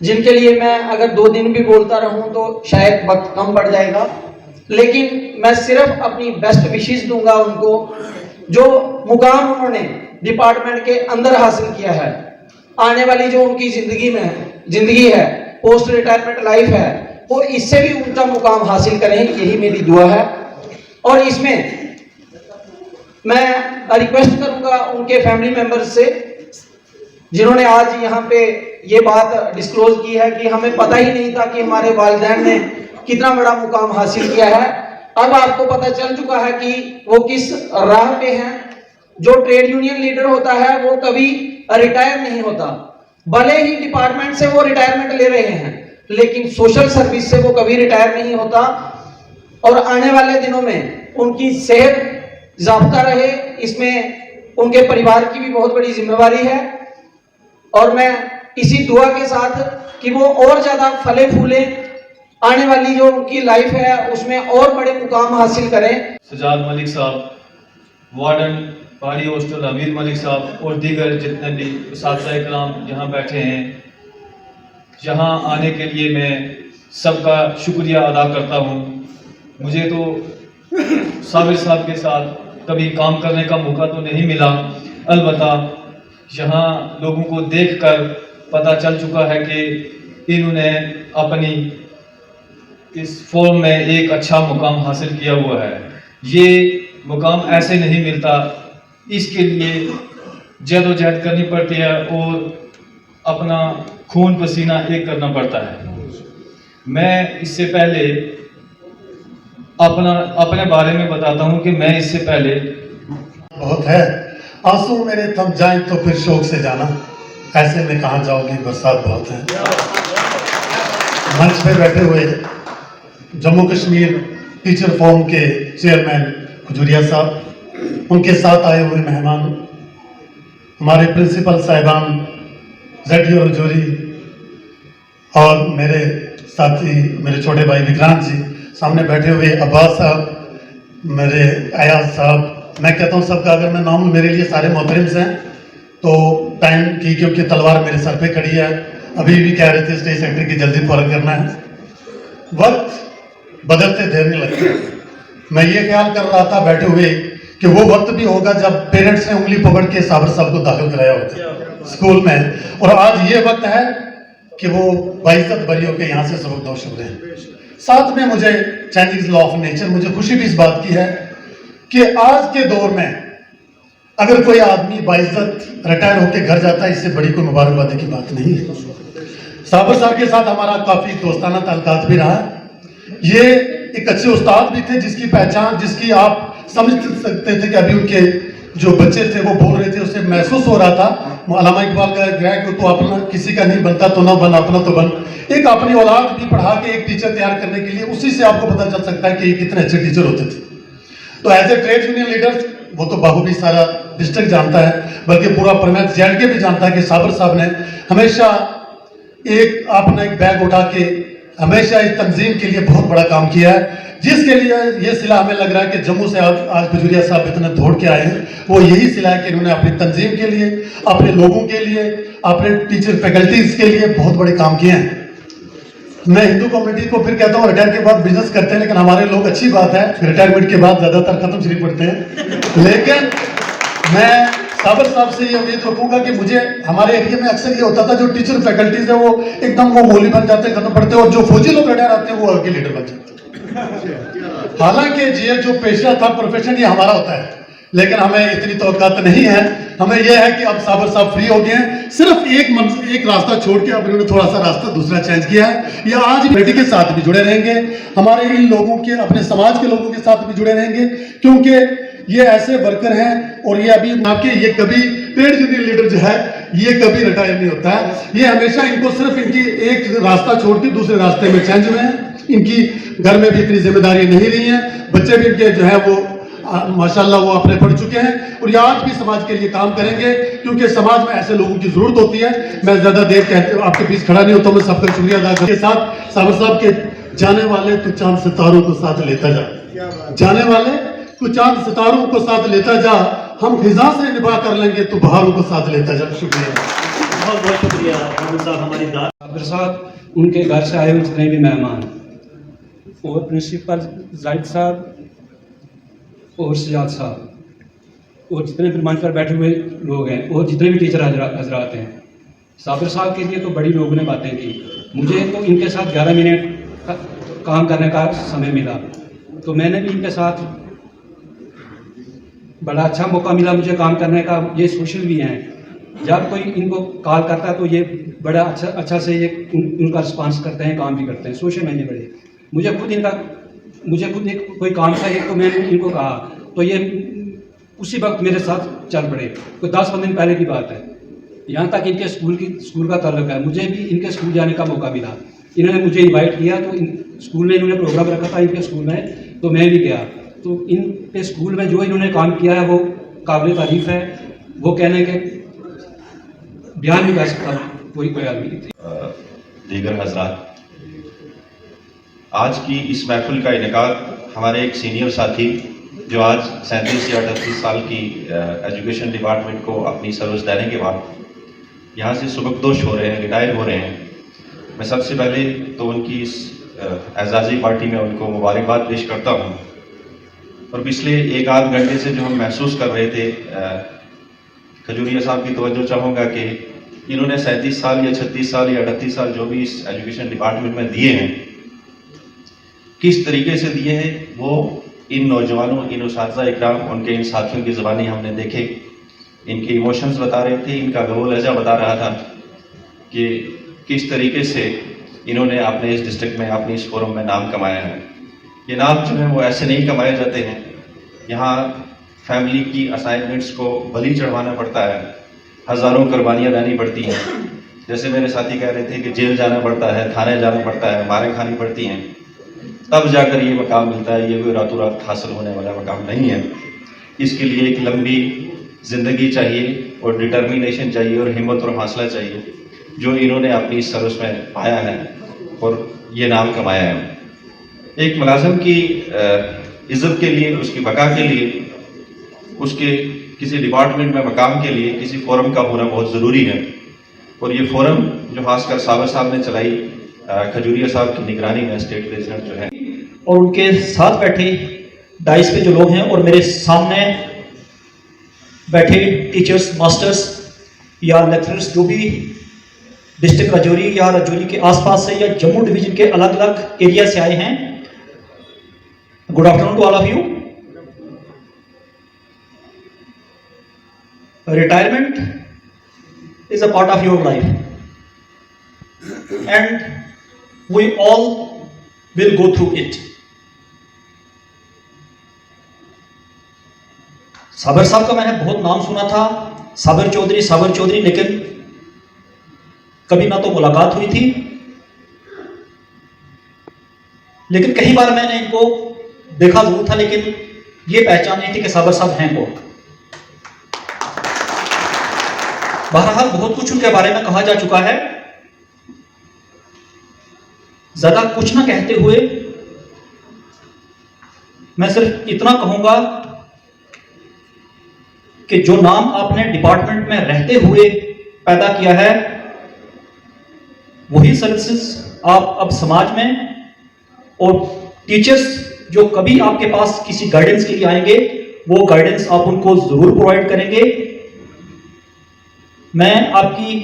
जिनके लिए मैं अगर 2 दिन भी बोलता रहूं तो शायद वक्त कम पड़ जाएगा, लेकिन मैं सिर्फ अपनी बेस्ट विशेस दूंगा उनको। जो मुकाम उन्होंने डिपार्टमेंट के अंदर हासिल किया है, आने वाली जो उनकी जिंदगी है, पोस्ट रिटायरमेंट लाइफ है, वो इससे भी ऊंचा मुकाम हासिल करें, यही मेरी दुआ है। और इसमें मैं रिक्वेस्ट करूंगा उनके फैमिली मेंबर्स से जिन्होंने आज यहाँ पे ये बात डिस्क्लोज की है कि हमें पता ही नहीं था कि हमारे वालिदैन ने कितना बड़ा मुकाम हासिल किया है। अब आपको पता चल चुका है कि वो किस राह पे हैं। जो ट्रेड यूनियन लीडर होता है वो कभी रिटायर नहीं होता, भले ही डिपार्टमेंट से वो रिटायरमेंट ले रहे हैं, लेकिन सोशल सर्विस से वो कभी रिटायर नहीं होता। और आने वाले दिनों में उनकी सेहत ज़ाब्ता रहे, इसमें उनके परिवार की भी बहुत बड़ी जिम्मेवारी है। और मैं इसी दुआ के साथ कि वो और ज़्यादा फले फूले, आने वाली जो उनकी लाइफ है उसमें और बड़े मुकाम हासिल करें। सजाद मलिक साहब, वार्डन पहाड़ी हॉस्टल हमीद मलिक साहब और दीगर जितने भी साथी कराम यहाँ बैठे हैं, यहाँ आने के लिए मैं सबका शुक्रिया अदा करता हूँ। मुझे तो साबिर साहब के साथ कभी काम करने का मौका तो नहीं मिला, अलबत्ता यहाँ लोगों को देखकर पता चल चुका है कि इन्होंने अपनी इस फॉर्म में एक अच्छा मुकाम हासिल किया हुआ है। ये मुकाम ऐसे नहीं मिलता, इसके लिए जद्दोजहद करनी पड़ती है और अपना खून पसीना एक करना पड़ता है। मैं इससे पहले अपने बारे में बताता हूं कि मैं इससे पहले बहुत है, आंसू मेरे थम जाएं तो फिर शोक से जाना, ऐसे में कहाँ जाओगी, बरसात बहुत है। मंच पे बैठे हुए जम्मू कश्मीर टीचर फोरम के चेयरमैन खजूरिया साहब, उनके साथ आए हुए मेहमान, हमारे प्रिंसिपल साहिबान ज़ेड रजौरी और मेरे साथी मेरे छोटे भाई विक्रांत जी, सामने बैठे हुए अब्बास साहब, मेरे अयाज साहब, मैं कहता हूँ सबका अगर मैं नाम, मेरे लिए सारे मोहतरम्स हैं। तो टाइम की क्योंकि तलवार मेरे सर पे खड़ी है, अभी भी कह रहे थे स्टेज सेंटर की जल्दी फौरन करना है, वक्त बदलते देर नहीं लगते। मैं ये ख्याल कर रहा था बैठे हुए कि वो वक्त भी होगा जब पेरेंट्स ने उंगली पकड़ के साबर साहब को दाखिल कराया होता स्कूल में, और आज ये वक्त है कि वो बाइज्जत बरियों के यहाँ से सबक दो शुरू हैं। साथ में मुझे चाइनीज लॉ ऑफ नेचर, मुझे खुशी भी इस बात की है कि आज के दौर में अगर कोई आदमी बाइज्जत रिटायर होकर घर जाता है, इससे बड़ी कोई मुबारकबादी की बात नहीं है। साबर साहब के साथ हमारा काफ़ी दोस्ताना ताल्लुकात भी रहा। ये एक अच्छे उस्ताद भी थे जिसकी पहचान, जिसकी आप समझ सकते थे कि अभी उनके जो बच्चे थे वो बोल रहे थे, उससे महसूस हो रहा था। अल्लामा इकबाल का गया कि तो अपना किसी का नहीं बनता तो ना बन, अपना तो बन। एक अपनी औलाद भी पढ़ा के एक टीचर तैयार करने के लिए, उसी से आपको पता चल सकता है कि कितने अच्छे टीचर होते थे। तो as a trade union leader, वो तो बाहू सारा डिस्ट्रिक्ट जानता है, बल्कि पूरा परमेंट जेड के भी जानता है कि साबर साहब ने हमेशा एक आपने एक बैग उठा के हमेशा इस तंजीम के लिए बहुत बड़ा काम किया है, जिसके लिए ये सिला हमें लग रहा है कि जम्मू से आज खजूरिया साहब इतने दौड़ के आए हैं, वो यही सिला है कि इन्होंने अपनी तंजीम के लिए, अपने लोगों के लिए, अपने टीचर फैकल्टीज के लिए बहुत बड़े काम किए हैं। मैं हिंदू कम्युनिटी को फिर कहता हूँ रिटायर के बाद बिजनेस करते हैं, लेकिन हमारे लोग अच्छी बात है रिटायरमेंट के बाद ज्यादातर खत्म शरीफ पढ़ते हैं। लेकिन मैं साबर साहब से ये उम्मीद रखूंगा कि मुझे हमारे एरिया में अक्सर ये होता था जो टीचर फैकल्टीज है वो एकदम वो मौलवी बन जाते हैं, खत्म पढ़ते हैं, और जो फौजी लोग रिटायर आते हैं वो आगे लीडर बन जाते हैं। हालांकि ये जो पेशा था प्रोफेशन ये हमारा होता है, लेकिन हमें इतनी तवक्कात नहीं है। हमें यह है कि अब साबर साहब फ्री हो गए हैं, सिर्फ एक रास्ता छोड़ के अब इन्होंने थोड़ा सा रास्ता दूसरा चेंज किया है। ये आज बेटी के साथ भी जुड़े रहेंगे, हमारे इन लोगों के अपने समाज के लोगों के साथ भी जुड़े रहेंगे, क्योंकि ये ऐसे वर्कर हैं और ये अभी आपके ये कभी ट्रेड यूनियन लीडर जो है ये कभी रिटायर नहीं होता है। ये हमेशा इनको सिर्फ इनकी एक रास्ता छोड़ के दूसरे रास्ते में चेंज हुए हैं। इनकी घर में भी इतनी जिम्मेदारी नहीं रही है, बच्चे भी इनके जो है वो माशाल्लाह वो अपने पढ़ चुके हैं और ये आज भी समाज के लिए काम करेंगे, क्योंकि समाज में ऐसे लोगों की जरूरत होती है। मैं ज्यादा देर कहते आपके बीच खड़ा नहीं होता, मैं सबका शुक्रिया अदा करके साथ साबर साहब के जाने वाले तो चांद सितारों को साथ लेता जा, जाने वाले तो चांद सितारों को साथ लेता जा, हम खिजा से निभा कर लेंगे तो बहारों को साथ लेता जा। शुक्रिया, बहुत बहुत शुक्रिया साहब। हमारी साबर साहब, उनके घर से आए हुए जितने भी मेहमान और प्रिंसिपल जाहिद साहब और सियाद साहब और जितने भी मंच पर बैठे हुए लोग हैं और जितने भी टीचर हजरात हैं, साबिर साहब के लिए तो बड़ी लोगों ने बातें की। मुझे तो इनके साथ 11 मिनट काम करने का समय मिला, तो मैंने भी इनके साथ बड़ा अच्छा मौका मिला मुझे काम करने का। ये सोशल भी हैं, जब कोई इनको कॉल करता है तो ये बड़ा अच्छा से ये उनका रिस्पांस करते हैं, काम भी करते हैं, सोशल में ये बड़े। मुझे खुद एक कोई काम था, एक तो मैंने इनको कहा तो ये उसी वक्त मेरे साथ चल पड़े। कोई 10-15 दिन पहले की बात है, यहाँ तक इनके स्कूल का ताल्लुक है। मुझे भी इनके स्कूल जाने का मौका मिला, इन्होंने मुझे इनवाइट किया, तो स्कूल में इन्होंने प्रोग्राम रखा था इनके स्कूल में, तो मैं भी गया। तो इनके स्कूल में जो इन्होंने काम किया है वो काबिल तारीफ है, वो कहने के बयान भी कर सकता कोई आदमी। दीगर हजरात, आज की इस महफिल का इनेकाद हमारे एक सीनियर साथी जो आज 37 या 38 साल की एजुकेशन डिपार्टमेंट को अपनी सर्विस देने के बाद यहाँ से सुबकदोश हो रहे हैं, रिटायर हो रहे हैं। मैं सबसे पहले तो उनकी इस एजाज़ी पार्टी में उनको मुबारकबाद पेश करता हूँ। और पिछले 1-8 घंटे से जो हम महसूस कर रहे थे, खजूरिया साहब की तवज्जो चाहूँगा कि इन्होंने 37 साल या 36 साल या 38 साल जो भी इस एजुकेशन डिपार्टमेंट में दिए हैं, किस तरीके से दिए हैं वो इन नौजवानों, इन उस्ताज़ा इकराम, उनके इन साथियों की ज़बानी हमने देखे। इनके इमोशंस बता रहे थे, इनका गौर लहजा बता रहा था कि किस तरीके से इन्होंने अपने इस डिस्ट्रिक्ट में, अपने इस फोरम में नाम कमाया है। ये नाम जो है वो ऐसे नहीं कमाए जाते हैं। यहाँ फैमिली की असाइनमेंट्स को बलि चढ़वाना पड़ता है, हज़ारों कुर्बानियाँ देनी पड़ती हैं। जैसे मेरे साथी कह रहे थे कि जेल जाना पड़ता है, थाने जाना पड़ता है, मारें खानी पड़ती हैं, तब जाकर ये मकाम मिलता है। ये कोई रातों रात हासिल होने वाला मकाम नहीं है। इसके लिए एक लंबी ज़िंदगी चाहिए और डिटर्मिनेशन चाहिए और हिम्मत और हौसला चाहिए, जो इन्होंने अपनी सर्विस में पाया है और ये नाम कमाया है। एक मुलाजिम की इज़्ज़त के लिए, उसकी बका के लिए, उसके किसी डिपार्टमेंट में मकाम के लिए किसी फोरम का होना बहुत ज़रूरी है। और ये फोरम जो खासकर साबर साहब ने चलाई, खजूरिया साहब की निगरानी में स्टेट प्रेसिडेंट जो है, और उनके साथ बैठे डाइस पे जो लोग हैं और मेरे सामने बैठे टीचर्स, मास्टर्स या लेक्चरर्स जो भी डिस्ट्रिक्ट राजौरी या राजौरी के आसपास से या जम्मू डिवीजन के अलग अलग एरिया से आए हैं, good afternoon to all of you. Retirement is a part of your life and we all will go through it. साबर साहब का मैंने बहुत नाम सुना था, साबर चौधरी, लेकिन कभी ना तो मुलाकात हुई थी, लेकिन कई बार मैंने इनको देखा जरूर था, लेकिन ये पहचान नहीं थी कि साबर साहब हैं कौन। बहरहाल बहुत कुछ उनके बारे में कहा जा चुका है। ज्यादा कुछ ना कहते हुए मैं सिर्फ इतना कहूंगा कि जो नाम आपने डिपार्टमेंट में रहते हुए पैदा किया है, वही सर्विसेज आप अब समाज में, और टीचर्स जो कभी आपके पास किसी गाइडेंस के लिए आएंगे, वो गाइडेंस आप उनको जरूर प्रोवाइड करेंगे। मैं आपकी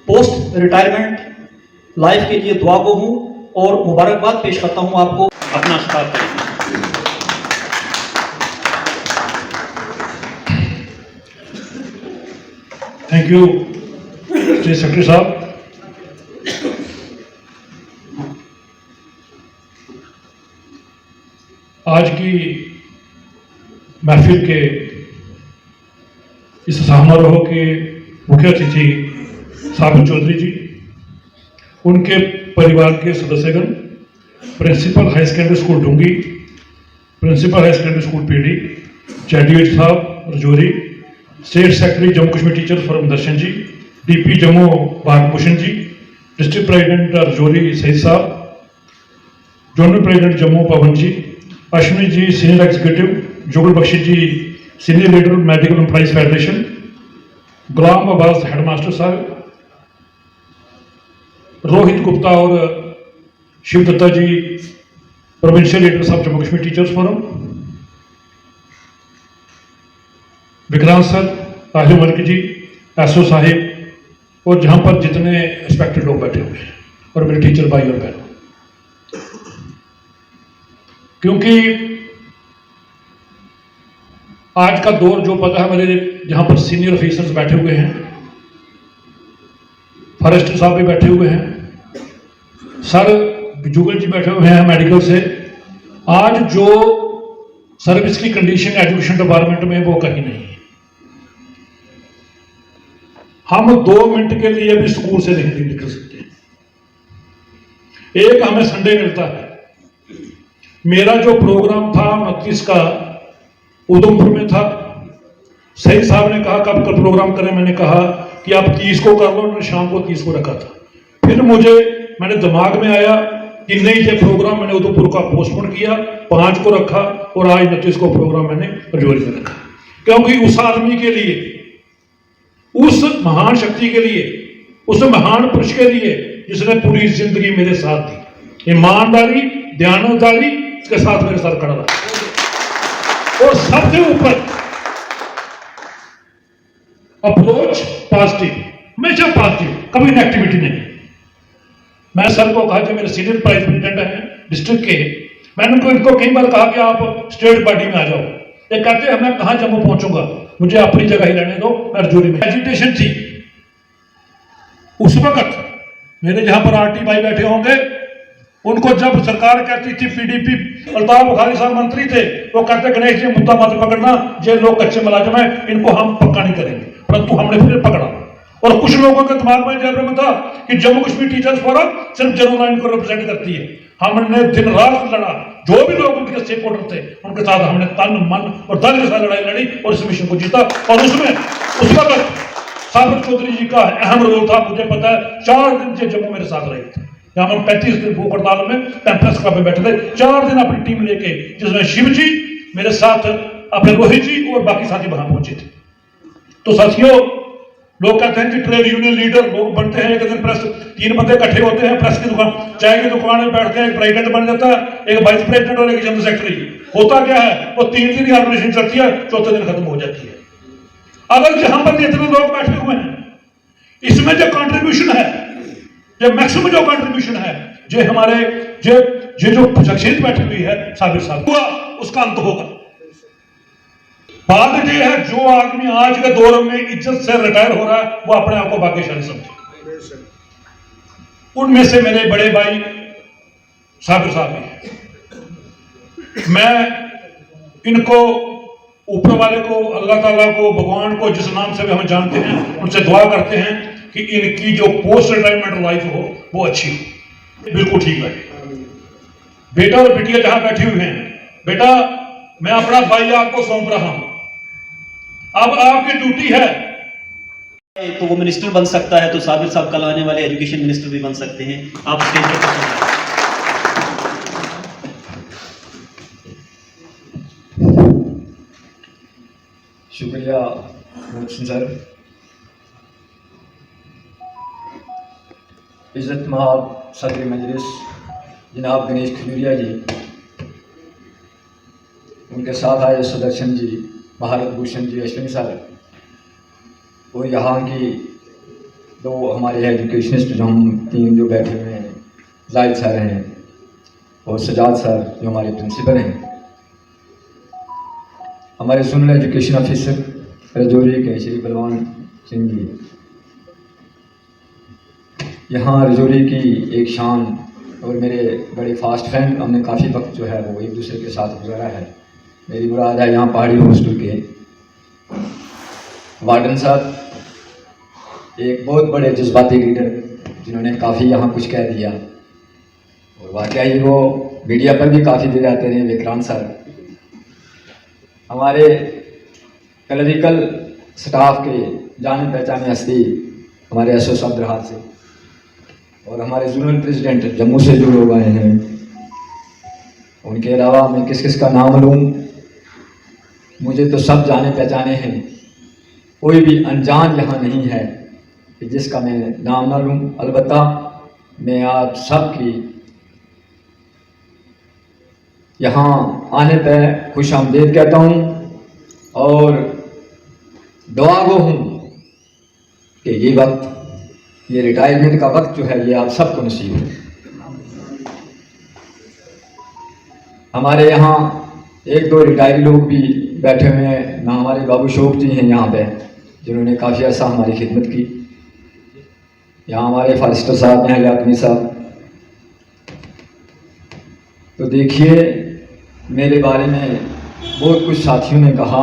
पोस्ट रिटायरमेंट लाइफ के लिए दुआ को हूं और मुबारकबाद पेश करता हूं आपको। अपना खिताब करें। थैंक यू श्री सेक्रेटरी साहब। आज की महफिल के इस समारोह के मुख्य अतिथि साबिर चौधरी जी, उनके परिवार के सदस्यगण, principal high secondary school Doongi, principal high secondary school PD, चैडीएच sahab Rajouri, state secretary Jammu Kashmir teachers forum Darshan ji, DP Jammu Bhagbhushan ji, district president Rajouri Saeed sahab, zonal president Jammu Pawan ji, Ashwini ji senior executive, Jugal Bakshi ji senior leader medical employees federation, Ghulam Abbas headmaster sahab, Rohit Gupta और Shiv Datta ji provincial leader of Jammu Kashmir teachers forum, Vikrant sir, Tahir Malik ji, SO Sahib, और जहां पर जितने respected लोग बैठे हुए हैं और मेरे टीचर भाई और बहनों, क्योंकि आज का दौर जो पता है, मेरे जहां पर सीनियर ऑफिसर्स बैठे हुए हैं, फॉरेस्टर साहब भी बैठे हुए हैं, सर जुगल जी बैठे हुए हैं मेडिकल से, आज जो सर्विस की कंडीशन एजुकेशन डिपार्टमेंट में वो कहीं नहीं है। हम 2 मिनट के लिए भी स्कूल से नहीं निकल सकते। एक हमें संडे मिलता है। मेरा जो प्रोग्राम था 29 का उधमपुर में था, सही साहब ने कहा कब का प्रोग्राम करें, मैंने कहा कि आप 30 को कर लो, मैंने शाम को 30 को रखा था। फिर मैंने दिमाग में आया कि नहीं, ये प्रोग्राम मैंने उधमपुर का पोस्टपोन किया, 5 को रखा और आज 29 को प्रोग्राम मैंने रजौरी में रखा, क्योंकि उस आदमी के लिए, उस महान शक्ति के लिए, उस महान पुरुष के लिए जिसने पूरी जिंदगी मेरे साथ दी, ईमानदारी दयानतदारी के साथ मेरे साथ खड़ा रहा, और सबसे ऊपर अप्रोच पॉजिटिव, हमेशा पॉजिटिव, कभी नेगेटिविटी नहीं। मैं सर को कहा, जो मेरे सीनियर प्राइस प्रेसिडेंट हैं डिस्ट्रिक्ट के, मैंने इनको कई बार कहा कि आप स्टेट बॉडी में आ जाओ। ये कहते हैं मैं कहां जम्मू पहुंचूंगा, मुझे अपनी जगह ही रहने दो, मैं रजौरी में। एजुटेशन थी उस वक्त, मेरे जहां पर आरटी भाई बैठे होंगे, उनको जब सरकार कहती थी, पीडीपी अल्ताफ बुखारी साहब मंत्री थे, वो कहते गणेश जी मुद्दा मत पकड़ना, ये लोग कच्चे मुलाजिम हैं, इनको हम पक्का नहीं करेंगे, परंतु हमने फिर पकड़ा। और कुछ लोगों के दिमाग में जहर में था कि जम्मू कश्मीर टीचर्स फोरम सिर्फ जनरल लाइन को रिप्रेजेंट करती है। हमने दिन रात लड़ा, जो भी लोग उनके स्टेक होल्डर थे उनके साथ हमने तन मन और धन के साथ लड़ाई लड़ी और इस मिशन को जीता। और उसमें उस वक्त साबिर चौधरी जी का अहम रोल था। मुझे पता है 4 दिन से जम्मू मेरे साथ रहे थे, जहां हम 35 दिन भूख हड़ताल में कैंपस क्लब में बैठे थे, 4 दिन अपनी टीम लेके, जिसमें शिव जी मेरे साथ, अपने रोहित जी और बाकी साथी वहां पहुंचे थे। तो साथियों, लोग कहते हैं कि ट्रेड यूनियन लीडर लोग बनते हैं, एक दिन प्रेस 3 बंदे इकट्ठे होते हैं, प्रेस की दुकान, चाय की दुकान में बैठते हैं, एक प्रेसिडेंट बन जाता है, एक वाइस प्रेसिडेंट और एक जनरल सेक्रेटरी। होता क्या है, वो 3 दिन ही ऑर्गेनाइजेशन चलती है, 4थे दिन खत्म हो जाती है। अगर जहां पर इतने लोग बैठे हुए हैं, इसमें जो कंट्रीब्यूशन है, जो मैक्सिमम जो कंट्रीब्यूशन है, जो हमारे जो शख्सियत बैठी हुई है साबिर साहब, हुआ उसका अंत होगा। बात यह है, जो आदमी आज के दौर में इज्जत से रिटायर हो रहा है, वो अपने आप को भाग्यशाली समझे। उनमें से मेरे बड़े भाई साबिर साहब हैं। मैं इनको, ऊपर वाले को, अल्लाह ताला को, भगवान को, जिस नाम से भी हम जानते हैं, उनसे दुआ करते हैं कि इनकी जो पोस्ट रिटायरमेंट लाइफ हो वो अच्छी हो, बिल्कुल ठीक है। बेटा और बिटिया जहां बैठी हुई हैं, बेटा मैं अपना भाई आपको सौंप रहा हूं, अब आपकी ड्यूटी है। तो वो मिनिस्टर बन सकता है, तो साबिर साहब कल आने वाले एजुकेशन मिनिस्टर भी बन सकते हैं। आप स्टेज पर शुक्रिया मोहसिन सर। इज़्ज़त महाब सदर मजलिस जनाब गणेश खजूरिया जी, उनके साथ आए सुदर्शन जी, भारत भूषण जी, अश्विनी सर, और यहाँ की दो हमारे एजुकेशनिस्ट जो हम तीन जो बैठे हुए हैं, जाहिद सर हैं और सजाद सर जो हमारे प्रिंसिपल हैं, हमारे जोनल एजुकेशन ऑफिसर रजौरी के श्री बलवान सिंह जी, यहाँ रजौरी की एक शान और मेरे बड़े फास्ट फ्रेंड, हमने काफ़ी वक्त जो है वो एक दूसरे के साथ गुजारा है। मेरी मुराद है यहाँ पहाड़ी हॉस्टल के वार्डन साहब, एक बहुत बड़े जज्बाती लीडर जिन्होंने काफ़ी यहाँ कुछ कह दिया और वाकई ही वो मीडिया पर भी काफ़ी दे जाते रहे। विक्रांत सर, हमारे क्लरिकल स्टाफ के जाने पहचाने हस्ती हमारे एसओ साहब दरहात से, और हमारे जोनल प्रेसिडेंट जम्मू से जो लोग आए हैं, उनके अलावा मैं किस किस का नाम लूँ, मुझे तो सब जाने पहचाने हैं, कोई भी अनजान यहाँ नहीं है कि जिसका मैं नाम ना लूँ। अलबत्ता मैं आप सब की यहाँ आने पर खुश आमदीद कहता हूँ और दुआ गो हूँ कि ये वक्त, ये रिटायरमेंट का वक्त जो है ये आप सबको नसीब है। हमारे यहाँ एक दो रिटायरी लोग भी बैठे हुए हैं ना, हमारे बाबू शोक जी हैं यहाँ पे जिन्होंने काफ़ी अर्सा हमारी खिदमत की। यहाँ हमारे फारिस्टर साहब हैं, याकनी साहब। तो देखिए, मेरे बारे में बहुत कुछ साथियों ने कहा,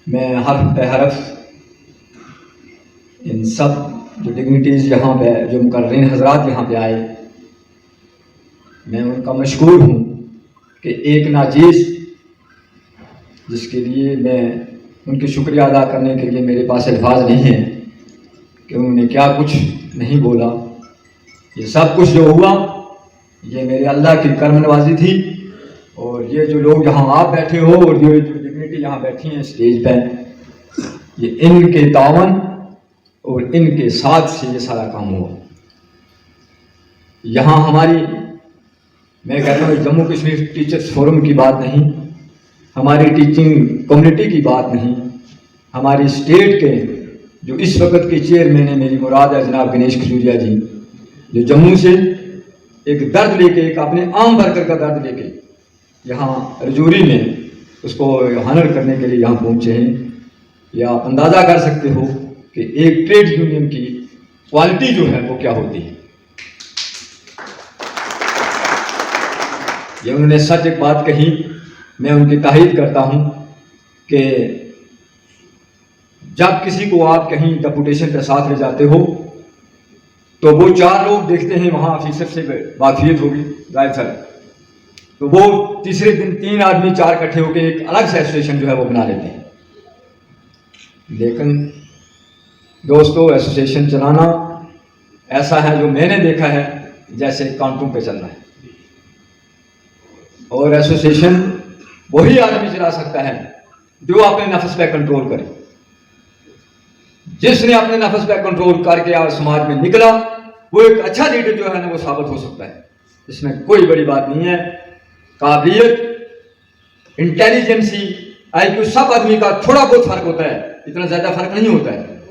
मैं हर्फ पे हर्फ इन सब जो डिग्निटीज़ यहाँ पे, जो मुकर्रीन हजरात यहाँ पे आए, मैं उनका मशकूर हूँ कि एक नाचीज़ जिसके लिए मैं उनकी शुक्रिया अदा करने के लिए मेरे पास अल्फाज नहीं है कि उन्होंने क्या कुछ नहीं बोला। ये सब कुछ जो हुआ ये मेरे अल्लाह की कर्म नवाजी थी, और ये जो लोग यहाँ आप बैठे हो और ये जो डिग्निटी यहाँ बैठी हैं स्टेज पे, ये इनके तावन और इनके साथ से ये सारा काम हुआ। यहाँ हमारी, मैं कहता हूँ जम्मू कश्मीर टीचर्स फोरम की बात नहीं, हमारी टीचिंग कम्युनिटी की बात नहीं, हमारी स्टेट के जो इस वक्त के चेयरमैन है, मेरी मुराद है जनाब गणेश खजूरिया जी, जो जम्मू से एक दर्द लेके, एक अपने आम वर्कर का दर्द लेके यहाँ रजौरी में उसको हानर करने के लिए यहाँ पहुँचे हैं। या आप अंदाज़ा कर सकते हो कि एक ट्रेड यूनियन की क्वालिटी जो है वो क्या होती है। ये उन्होंने सच एक बात कही, मैं उनकी तारीफ करता हूँ कि जब किसी को आप कहीं डेपुटेशन के साथ ले जाते हो तो वो चार लोग देखते हैं, वहाँ ऑफिसर से वाकफियत होगी जाहिर सर, तो वो तीसरे दिन तीन आदमी चार इकट्ठे होकर एक अलग से एसोसिएशन जो है वो बना लेते हैं। लेकिन दोस्तों, एसोसिएशन चलाना ऐसा है जो मैंने देखा है जैसे कांटों पे चलना है, और एसोसिएशन वही आदमी चला सकता है जो अपने नफ्स पे कंट्रोल करे। जिसने अपने नफ्स पे कंट्रोल करके आज समाज में निकला, वो एक अच्छा लीडर जो है ना वो साबित हो सकता है। इसमें कोई बड़ी बात नहीं है। काबिलियत, इंटेलिजेंसी, IQ सब आदमी का थोड़ा बहुत फर्क होता है, इतना ज्यादा फर्क नहीं होता है,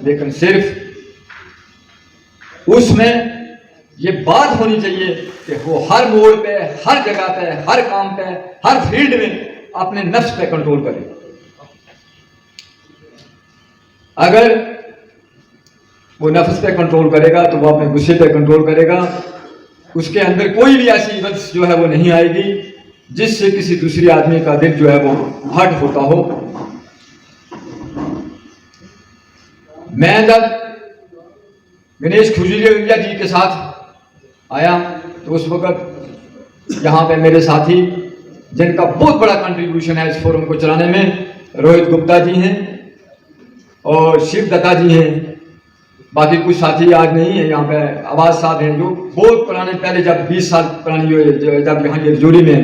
लेकिन सिर्फ उसमें ये बात होनी चाहिए कि वो हर मोड़ पे, हर जगह पे, हर काम पे, हर फील्ड में अपने नफ्स पे कंट्रोल करे। अगर वो नफ्स पे कंट्रोल करेगा तो वो अपने गुस्से पे कंट्रोल करेगा, उसके अंदर कोई भी ऐसी इवेंट्स जो है वो नहीं आएगी जिससे किसी दूसरे आदमी का दिल जो है वो हर्ट होता हो। मैं जब गणेश खजूरिया जी के साथ आया तो उस वक्त यहाँ पे मेरे साथी जिनका बहुत बड़ा कंट्रीब्यूशन है इस फोरम को चलाने में, रोहित गुप्ता जी हैं और शिव दत्ता जी हैं। बाकी कुछ साथी आज नहीं है यहाँ पे, आवाज साहब हैं जो बहुत पुराने, पहले जब 20 साल पुरानी जब यहाँ ये रजौरी में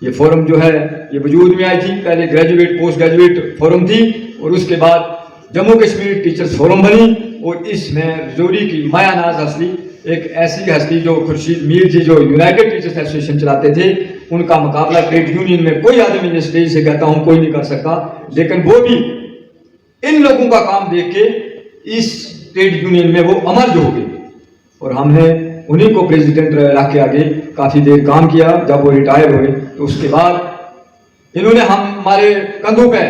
ये फोरम जो है ये वजूद में आई थी। पहले ग्रेजुएट पोस्ट ग्रेजुएट फोरम थी और उसके बाद जम्मू कश्मीर टीचर्स फोरम बनी और इसमें रजौरी की माया नाज हस्ती, एक ऐसी हस्ती जो खुर्शीद मीर जी जो यूनाइटेड टीचर्स एसोसिएशन चलाते थे, उनका मुकाबला ट्रेड यूनियन में कोई आदमी ये स्टेज से कहता हूँ कोई नहीं कर सकता, लेकिन वो भी इन लोगों का काम देख के इस ट्रेड यूनियन में वो अमर हो गए और हमने उन्हीं को प्रेसिडेंट रख के आगे काफ़ी देर काम किया। जब वो रिटायर हुए तो उसके बाद इन्होंने हमारे कंधों पे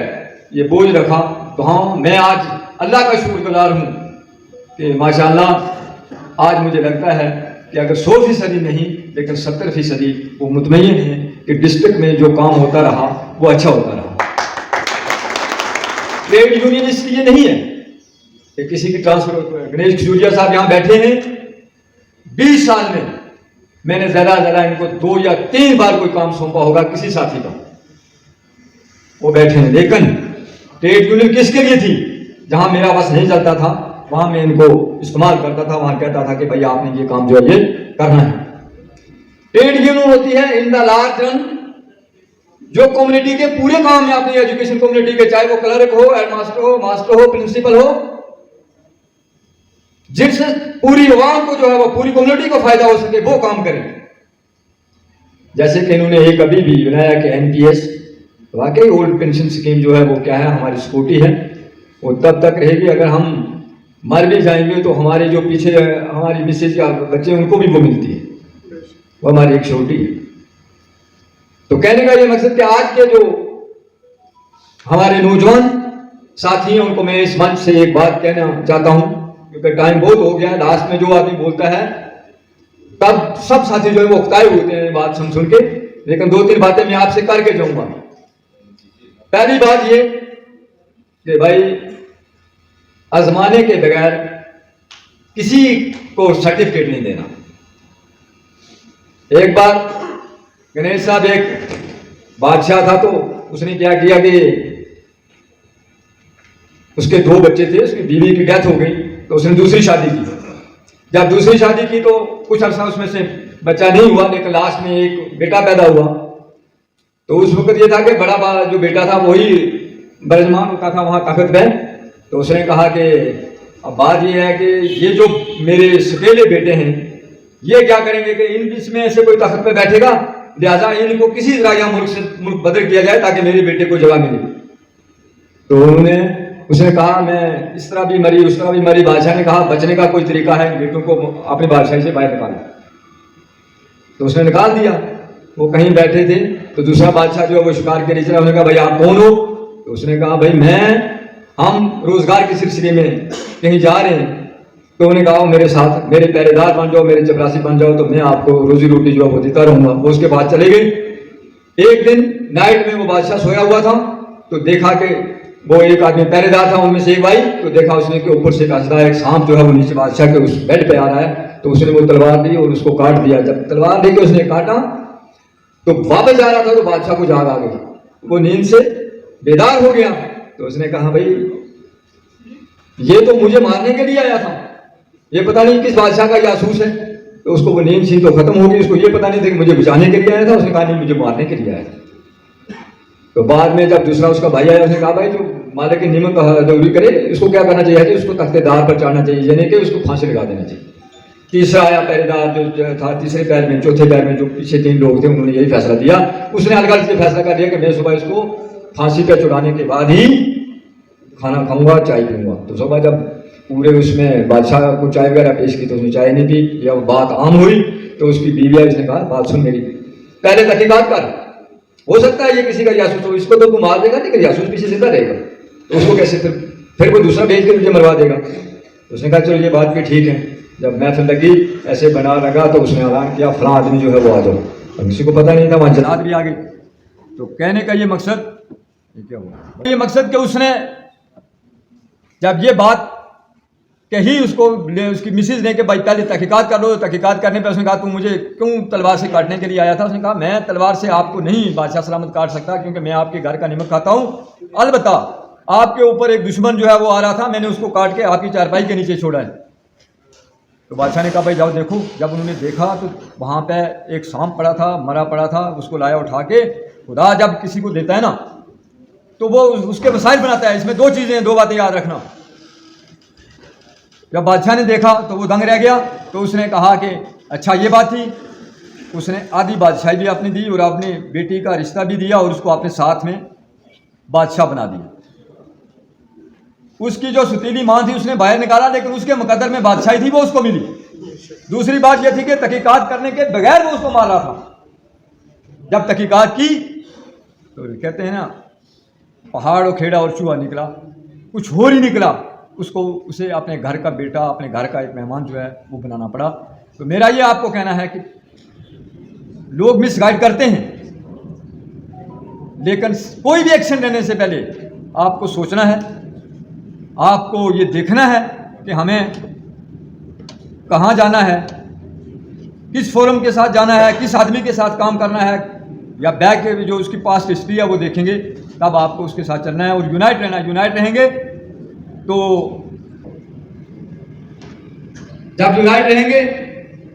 ये बोझ रखा। तो हाँ, मैं आज अल्लाह का शुक्रगुजार हूँ कि माशाअल्लाह आज मुझे लगता है कि अगर 100% नहीं लेकिन 70% वो मुतमईन है कि डिस्ट्रिक्ट में जो काम होता रहा वो अच्छा होता रहा। ट्रेड यूनियन इसलिए नहीं है कि किसी की ट्रांसफर, गणेश खजूरिया साहब यहाँ बैठे हैं, 20 साल में मैंने ज़रा इनको 2 या 3 बार कोई काम सौंपा होगा किसी साथी का, वो बैठे हैं। लेकिन ट्रेड यूनियन किसके लिए थी? जहां मेरा बस नहीं चलता था वहां मैं इनको इस्तेमाल करता था, वहां कहता था कि भाई आपने ये काम जो है ये करना है। ट्रेड यूनियन होती है इन द लार्ज रन जो कम्युनिटी के पूरे काम में, अपनी एजुकेशन कम्युनिटी के, चाहे वो क्लर्क हो, हेडमास्टर हो, मास्टर हो, प्रिंसिपल हो, जिससे पूरी आवाम को जो है वो पूरी कम्युनिटी को फायदा हो सके वो काम करें। जैसे कि इन्होंने एक अभी भी बनाया कि एनपीएस, वाकई ओल्ड पेंशन स्कीम जो है वो क्या है, हमारी सिक्योरिटी है, वो तब तक रहेगी अगर हम मर भी जाएंगे तो हमारे जो पीछे हमारी मिसेज या बच्चे उनको भी वो मिलती है, वो हमारी एक सिक्योरिटी है। तो कहने का ये मकसद कि आज के जो हमारे नौजवान साथी हैं उनको मैं इस मंच से एक बात कहना चाहता हूं, क्योंकि टाइम बहुत हो गया है। लास्ट में जो आदमी बोलता है तब सब साथी जो है वो उकताए होते हैं बात सुन के, लेकिन 2-3 बातें मैं आपसे करके जाऊंगा। पहली बात ये कि भाई आजमाने के बगैर किसी को सर्टिफिकेट नहीं देना। एक बार गणेश साहब एक बादशाह था तो उसने क्या किया कि उसके 2 बच्चे थे, उसकी बीवी की डेथ हो गई तो उसने दूसरी शादी की। जब दूसरी शादी की तो कुछ अर्सा उसमें से बच्चा नहीं हुआ, लेकिन लास्ट में एक बेटा पैदा हुआ। तो उस वक्त ये था कि बड़ा जो बेटा था वही बरजमान होता था वहाँ तख्त पे। तो उसने कहा कि अब बात ये है कि ये जो मेरे सकेले बेटे हैं ये क्या करेंगे कि इन बीच में ऐसे कोई तख्त पे बैठेगा, लिहाजा इनको किसी तरह या मुल्क से मुल्क बदल किया जाए ताकि मेरे बेटे को जगह मिले। तो उसने कहा मैं इस तरह भी मरी उस तरह भी मरी। बादशाह ने कहा बचने का कोई तरीका है, बेटों को अपने बादशाही से बाहर निकालो। तो उसने निकाल दिया। वो कहीं बैठे थे तो दूसरा बादशाह जो है वो शिकार के नीचे, उन्होंने कहा भाई आप कौन हो? तो उसने कहा भाई हम रोजगार के सिलसिले में कहीं जा रहे हैं। तो उन्होंने कहा मेरे साथ, मेरे पहरेदार बन जाओ, मेरे चपरासी बन जाओ, तो मैं आपको रोजी रोटी जो है वो देता रहूंगा। वो उसके बाद चले गए। एक दिन नाइट में वो बादशाह सोया हुआ था तो देखा कि वो एक आदमी पहरेदार था उनमें से एक भाई, तो देखा उसने कि ऊपर से एक सांप जो है वो नीचे बादशाह के उस बेड पे आ रहा है। तो उसने वो तलवार दी और उसको काट दिया। जब तलवार लेके उसने काटा तो वापस जा रहा था तो बादशाह को जाग आ गई, वो नींद से बेदार हो गया। तो उसने कहा भाई ये तो मुझे मारने के लिए आया था, ये पता नहीं किस बादशाह का जासूस है। तो उसको वो नींद सी तो खत्म हो गई, उसको ये पता नहीं था कि मुझे बचाने के लिए आया था। उसने कहा नहीं मुझे मारने के लिए आया था। तो बाद में जब दूसरा उसका भाई आया उसने कहा भाई जो मालिक की नियमत जरूरी करे इसको क्या करना चाहिए कि उसको तख्तेदार पर चढ़ना चाहिए, यानी कि उसको फांसी लगा देना चाहिए। तीसरा आया पहरेदार जो था तीसरे पैर में, चौथे पैर में जो पीछे 3 लोग थे उन्होंने यही फैसला दिया। उसने अलग से फैसला कर दिया कि मैं सुबह इसको फांसी पे चढ़ाने के बाद ही खाना खाऊंगा, चाय पीऊंगा। तो सुबह जब पूरे उसमें बादशाह को चाय वगैरह पेश की तो उसने चाय नहीं पी। जब बात आम हुई तो उसकी बीवी आई, उसने कहा बात सुन मेरी, पहले तहकीकात कर, हो सकता है ये किसी का जासूस हो, इसको तो तू मार देगा लेकिन जासूस पीछे जिंदा रहेगा, तो उसको कैसे फिर कोई दूसरा भेज के तुझे मरवा देगा। तो उसने कहा चलो ये बात भी ठीक है। जब महफिल लगी ऐसे बना लगा तो उसने ऐलान किया फलां आदमी जो है वो आ जाओ। अब किसी को पता नहीं था, वहाँ जनात भी आ गई। तो कहने का ये मकसद क्या हुआ, ये मकसद कि उसने जब ये बात कही उसकी मिसेज ने कि भाई पहले तहकीकात कर लो। तहकीकात करने पर उसने कहा तू मुझे क्यों तलवार से काटने के लिए आया था? उसने कहा मैं तलवार से आपको नहीं बादशाह सलामत काट सकता क्योंकि मैं आपके घर का नमक खाता हूँ। अलबत्ता आपके ऊपर एक दुश्मन जो है वो आ रहा था, मैंने उसको काट के आपकी चारपाई के नीचे छोड़ा है। तो बादशाह ने कहा भाई जाओ देखो। जब उन्होंने देखा तो वहाँ पे एक सांप पड़ा था, मरा पड़ा था, उसको लाया उठा के। खुदा जब किसी को देता है ना तो वो उसके वसाइल बनाता है। इसमें दो चीज़ें हैं, दो बातें याद रखना। जब बादशाह ने देखा तो वो दंग रह गया। तो उसने कहा कि अच्छा ये बात थी। उसने आधी बादशाही भी अपनी दी और अपनी बेटी का रिश्ता भी दिया और उसको अपने साथ में बादशाह बना दिया। उसकी जो सुतीली माँ थी उसने बाहर निकाला, लेकिन उसके मुकद्दर में बादशाही थी वो उसको मिली। दूसरी बात यह थी कि तहकीकात करने के बगैर वो उसको मार रहा था। जब तहकीकात की तो कहते हैं ना, पहाड़ और खेड़ा और चूहा निकला, कुछ और ही निकला। उसको उसे अपने घर का बेटा, अपने घर का एक मेहमान जो है वो बनाना पड़ा। तो मेरा ये आपको कहना है कि लोग मिसगाइड करते हैं, लेकिन कोई भी एक्शन लेने से पहले आपको सोचना है, आपको ये देखना है कि हमें कहाँ जाना है, किस फोरम के साथ जाना है, किस आदमी के साथ काम करना है, या बैक जो उसकी पास्ट हिस्ट्री है वो देखेंगे, तब आपको उसके साथ चलना है और यूनाइट रहना है। यूनाइट रहेंगे तो जब यूनाइट रहेंगे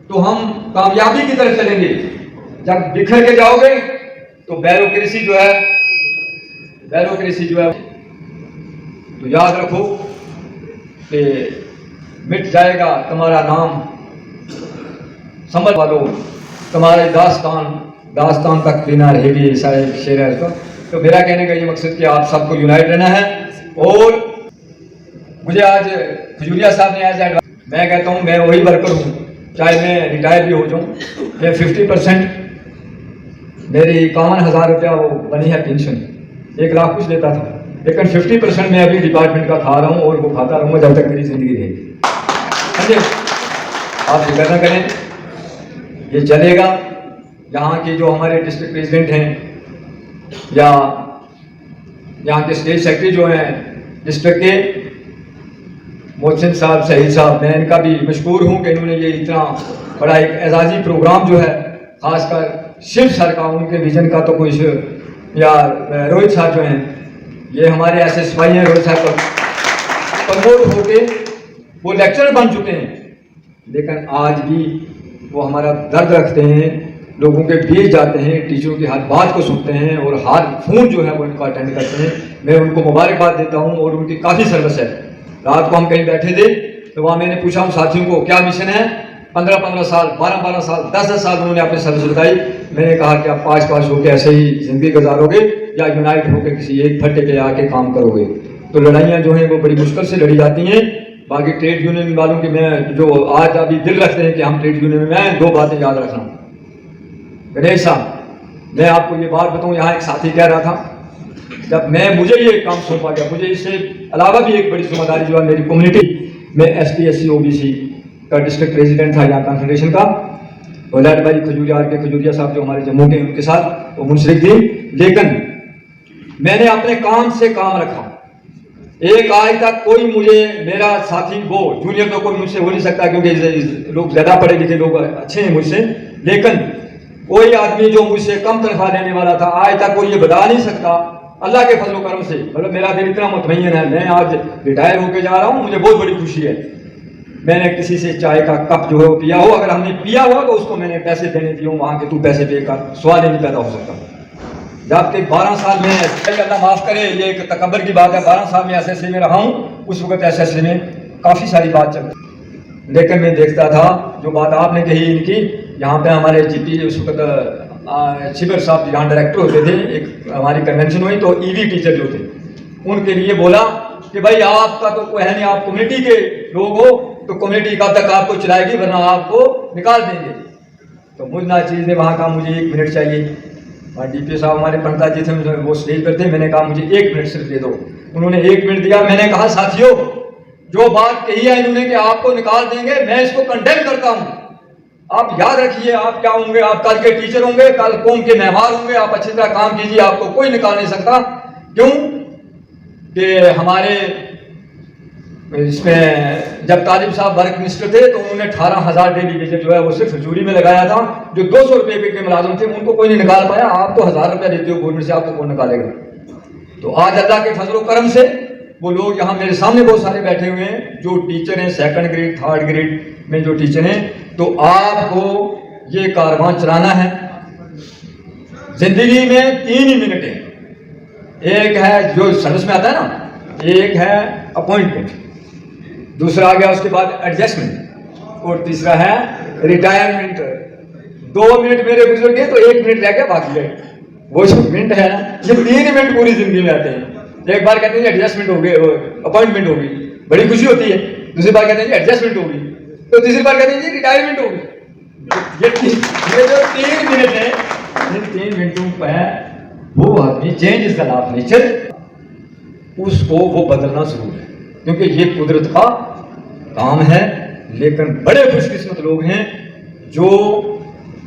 तो हम कामयाबी की तरफ चलेंगे। जब बिखर के जाओगे तो बैरोक्रेसी जो है तो याद रखो कि मिट जाएगा तुम्हारा नाम, समझ वालों तुम्हारे दास्तान तक बिना रहेगी। सारे शेर है इसका। तो मेरा कहने का ये मकसद कि आप सबको यूनाइट रहना है। और मुझे आज खजूरिया साहब ने आज मैं कहता हूँ मैं वही वर्कर हूँ, चाहे मैं रिटायर भी हो जाऊँ। मैं 50% मेरी 51,000 रुपया वो बनी है पेंशन, 1 लाख कुछ लेता था, लेकिन 50% मैं अभी डिपार्टमेंट का खा रहा हूँ और वो खाता रहूँगा जब तक मेरी जिंदगी रहेगी। समझे? आप फिक्र ना करें, ये चलेगा। यहाँ के जो हमारे डिस्ट्रिक्ट प्रेसिडेंट हैं या यहाँ के स्टेट सेक्रेटरी जो हैं डिस्ट्रिक्ट के, मोहसिन साहब, सहीद साहब, मैं इनका भी मशकूर हूँ कि इन्होंने ये इतना बड़ा एक एजाजी प्रोग्राम जो है, खासकर शिव सर का, उनके विजन का तो कोई, या रोहित साहब जो हैं, ये हमारे ऐसे सिपाही हैं, रोहित साहब प्रमोट होके वो लेक्चरर बन चुके हैं, लेकिन आज भी वो हमारा दर्द रखते हैं, लोगों के बीच जाते हैं, टीचरों की हर बात को सुनते हैं और हर फोन जो है वो इनको अटेंड करते हैं। मैं उनको मुबारकबाद देता हूँ और उनकी काफ़ी सर्विस है। रात को हम कहीं बैठे थे तो वहाँ मैंने पूछा उन साथियों को क्या मिशन है। 15-15 साल, 12-12 साल, 10-10 साल उन्होंने अपनी सर्विस बताई। मैंने कहा कि आप पाँच होकर ऐसे ही ज़िंदगी गुजारोगे या यूनाइट होकर किसी एक फट्टे पे आके काम करोगे। तो लड़ाइयाँ जो हैं वो बड़ी मुश्किल से लड़ी जाती हैं। बाकी ट्रेड यूनियन वालों की मैं जो आज अभी दिल रखते हैं कि हम ट्रेड यूनियन में, मैं 2 बातें याद रखना। गणेश साहब, मैं आपको ये बात बताऊँ, यहाँ एक साथी कह रहा था, जब मुझे ये काम सौंपा गया, मुझे इससे अलावा भी एक बड़ी जिम्मेदारी जो है मेरी कम्युनिटी में ST SC OBC का डिस्ट्रिक्ट प्रेसिडेंट था यहाँ कॉन्फेडरेशन का, वलायत भाई खजूरिया साहब जो हमारे जम्मू के, उनके साथ वो मुंसलिक थी। लेकिन मैंने अपने काम से काम रखा। एक आज तक कोई मुझे, मेरा साथी वो जूनियर तो कोई मुझसे हो नहीं सकता क्योंकि लोग ज़्यादा पढ़े लिखे लोग अच्छे हैं मुझसे, लेकिन कोई आदमी जो मुझसे कम तनख्वाह लेने वाला था आज तक कोई ये बता नहीं सकता। अल्लाह के फजल करम से, मतलब मेरा दिल इतना मुतमईन है, मैं आज रिटायर होकर जा रहा हूँ, मुझे बहुत बड़ी खुशी है। मैंने किसी से चाय का कप जो है वो पिया हो, अगर हमने पिया हुआ तो उसको मैंने पैसे देने दिए, वहाँ के तू पैसे पे कर, सवाल ही नहीं पैदा हो सकता। जबकि 12 साल में, अल्लाह माफ़ करे, ये एक तकब्बर की बात है, 12 साल में SSC में रहा हूँ, उस वक्त SSC में काफ़ी सारी बात चलती, लेकिन मैं देखता था जो बात आपने कही इनकी, यहाँ पे हमारे GP उस वक्त शिविर साहब यहाँ डायरेक्टर होते थे, एक हमारी कन्वेंशन हुई तो EV टीचर जो थे उनके लिए बोला कि भाई आपका तो कोई है नहीं, आप कम्युनिटी के लोग हो तो कम्युनिटी कब तक आपको चलाएगी, वरना आपको निकाल देंगे। तो मुझना चीज़ ने वहाँ कहा मुझे 1 मिनट चाहिए। और DP साहब हमारे पंडिता जी थे, वो स्टेज पर थे, मैंने कहा मुझे 1 मिनट सिर्फ दे दो। उन्होंने 1 मिनट दिया। मैंने कहा साथियों, जो बात कही है इन्होंने कि आपको निकाल देंगे, मैं इसको कंडेम करता हूँ। आप याद रखिए, आप क्या होंगे, आप कल के टीचर होंगे, कल कौम के मेहमान होंगे, आप अच्छी तरह काम कीजिए, आपको कोई निकाल नहीं सकता। क्यों कि हमारे इसमें जब तालिब साहब वर्क मिनिस्टर थे तो उन्होंने 18,000 डेली वेजेस जो है वो सिर्फ हजूरी में लगाया था। जो 200 रुपये के मुलाजिम थे उनको कोई नहीं निकाल पाया। आप तो 1000 रुपया देते हो गवर्नमेंट से, आपको कौन निकालेगा। तो आज अल्लाह के फजल करम से वो लोग यहाँ मेरे सामने बहुत सारे बैठे हुए हैं जो टीचर हैं, सेकंड ग्रेड, थर्ड ग्रेड में जो टीचर हैं। तो आपको ये कारवां चलाना है। जिंदगी में 3 ही मिनट है, एक है जो सर्विस में आता है ना, एक है अपॉइंटमेंट, दूसरा आ गया उसके बाद एडजस्टमेंट, और तीसरा है रिटायरमेंट। 2 मिनट मेरे गुजर गए तो 1 मिनट रह गया, बाकी है वो जो मिनट है ना, ये 3 मिनट पूरी जिंदगी में आते हैं। एक बार कहते हैं एडजस्टमेंट हो गई, अपॉइंटमेंट हो गई, बड़ी खुशी होती है। दूसरी बार कहते हैं एडजस्टमेंट हो गई, तो तीसरी बार कहते हैं रिटायरमेंट हो गई। ये जो 3 मिनट है, इन 3 मिनटों पर वो आदमी, change is the law of nature, उसको वो बदलना जरूर है, क्योंकि ये कुदरत का काम है। लेकिन बड़े खुशकिस्मत लोग हैं जो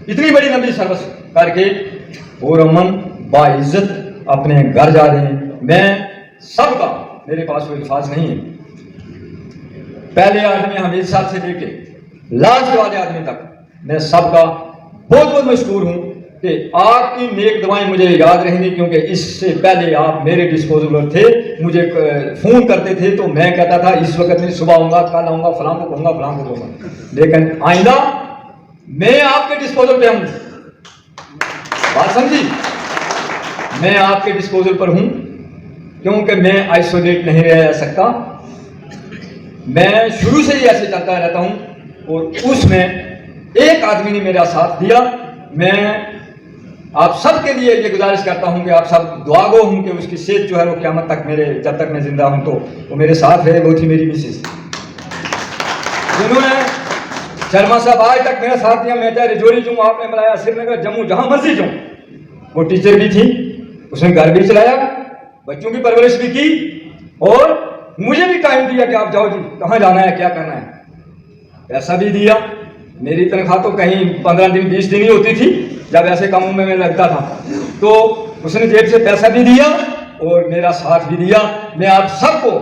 इतनी बड़ी लंबी सर्विस करके और अमन बाइज्जत अपने घर जा रहे हैं। मैं सबका, मेरे पास कोई अल्फाज नहीं है, पहले आदमी हमीद साहब से लेके लास्ट वाले आदमी तक मैं सबका बहुत बहुत मशहूर हूं कि आपकी नेक दुआएं मुझे याद रहेंगी, क्योंकि इससे पहले आप मेरे डिस्पोजल पर थे, मुझे फोन करते थे तो मैं कहता था इस वक्त नहीं, सुबह आऊंगा, कल आऊंगा, फलां को कहूंगा, फलां को कहूंगा। लेकिन आइंदा मैं आपके डिस्पोजल पे हूं, बात समझी, मैं आपके डिस्पोजल पर हूं, क्योंकि मैं आइसोलेट नहीं रह सकता। मैं शुरू से ही ऐसे चलता रहता हूं, और उसमें एक आदमी ने मेरा साथ दिया। मैं आप सबके लिए ये गुजारिश करता हूं कि आप सब दुआ गो हूं कि उसकी सेहत जो है वो क़यामत तक, मेरे जब तक मैं जिंदा हूं तो वो मेरे साथ रहे। वो थी मेरी मिसेस, जिन्होंने शर्मा साहब आज तक मेरा साथ दिया। मैं चाहे रजौरी जाऊँ, आपने बुलाया, श्रीनगर, जम्मू, जहां मर्जी जाऊँ। वो टीचर भी थी, उसने घर भी चलाया, बच्चों की परवरिश भी की, और मुझे भी टाइम दिया कि आप जाओ जी, कहाँ जाना है, क्या करना है, पैसा भी दिया। मेरी तनख्वाह तो कहीं 15 दिन 20 दिन ही होती थी जब ऐसे कामों में मैं लगता था, तो उसने जेब से पैसा भी दिया और मेरा साथ भी दिया। मैं आप सबको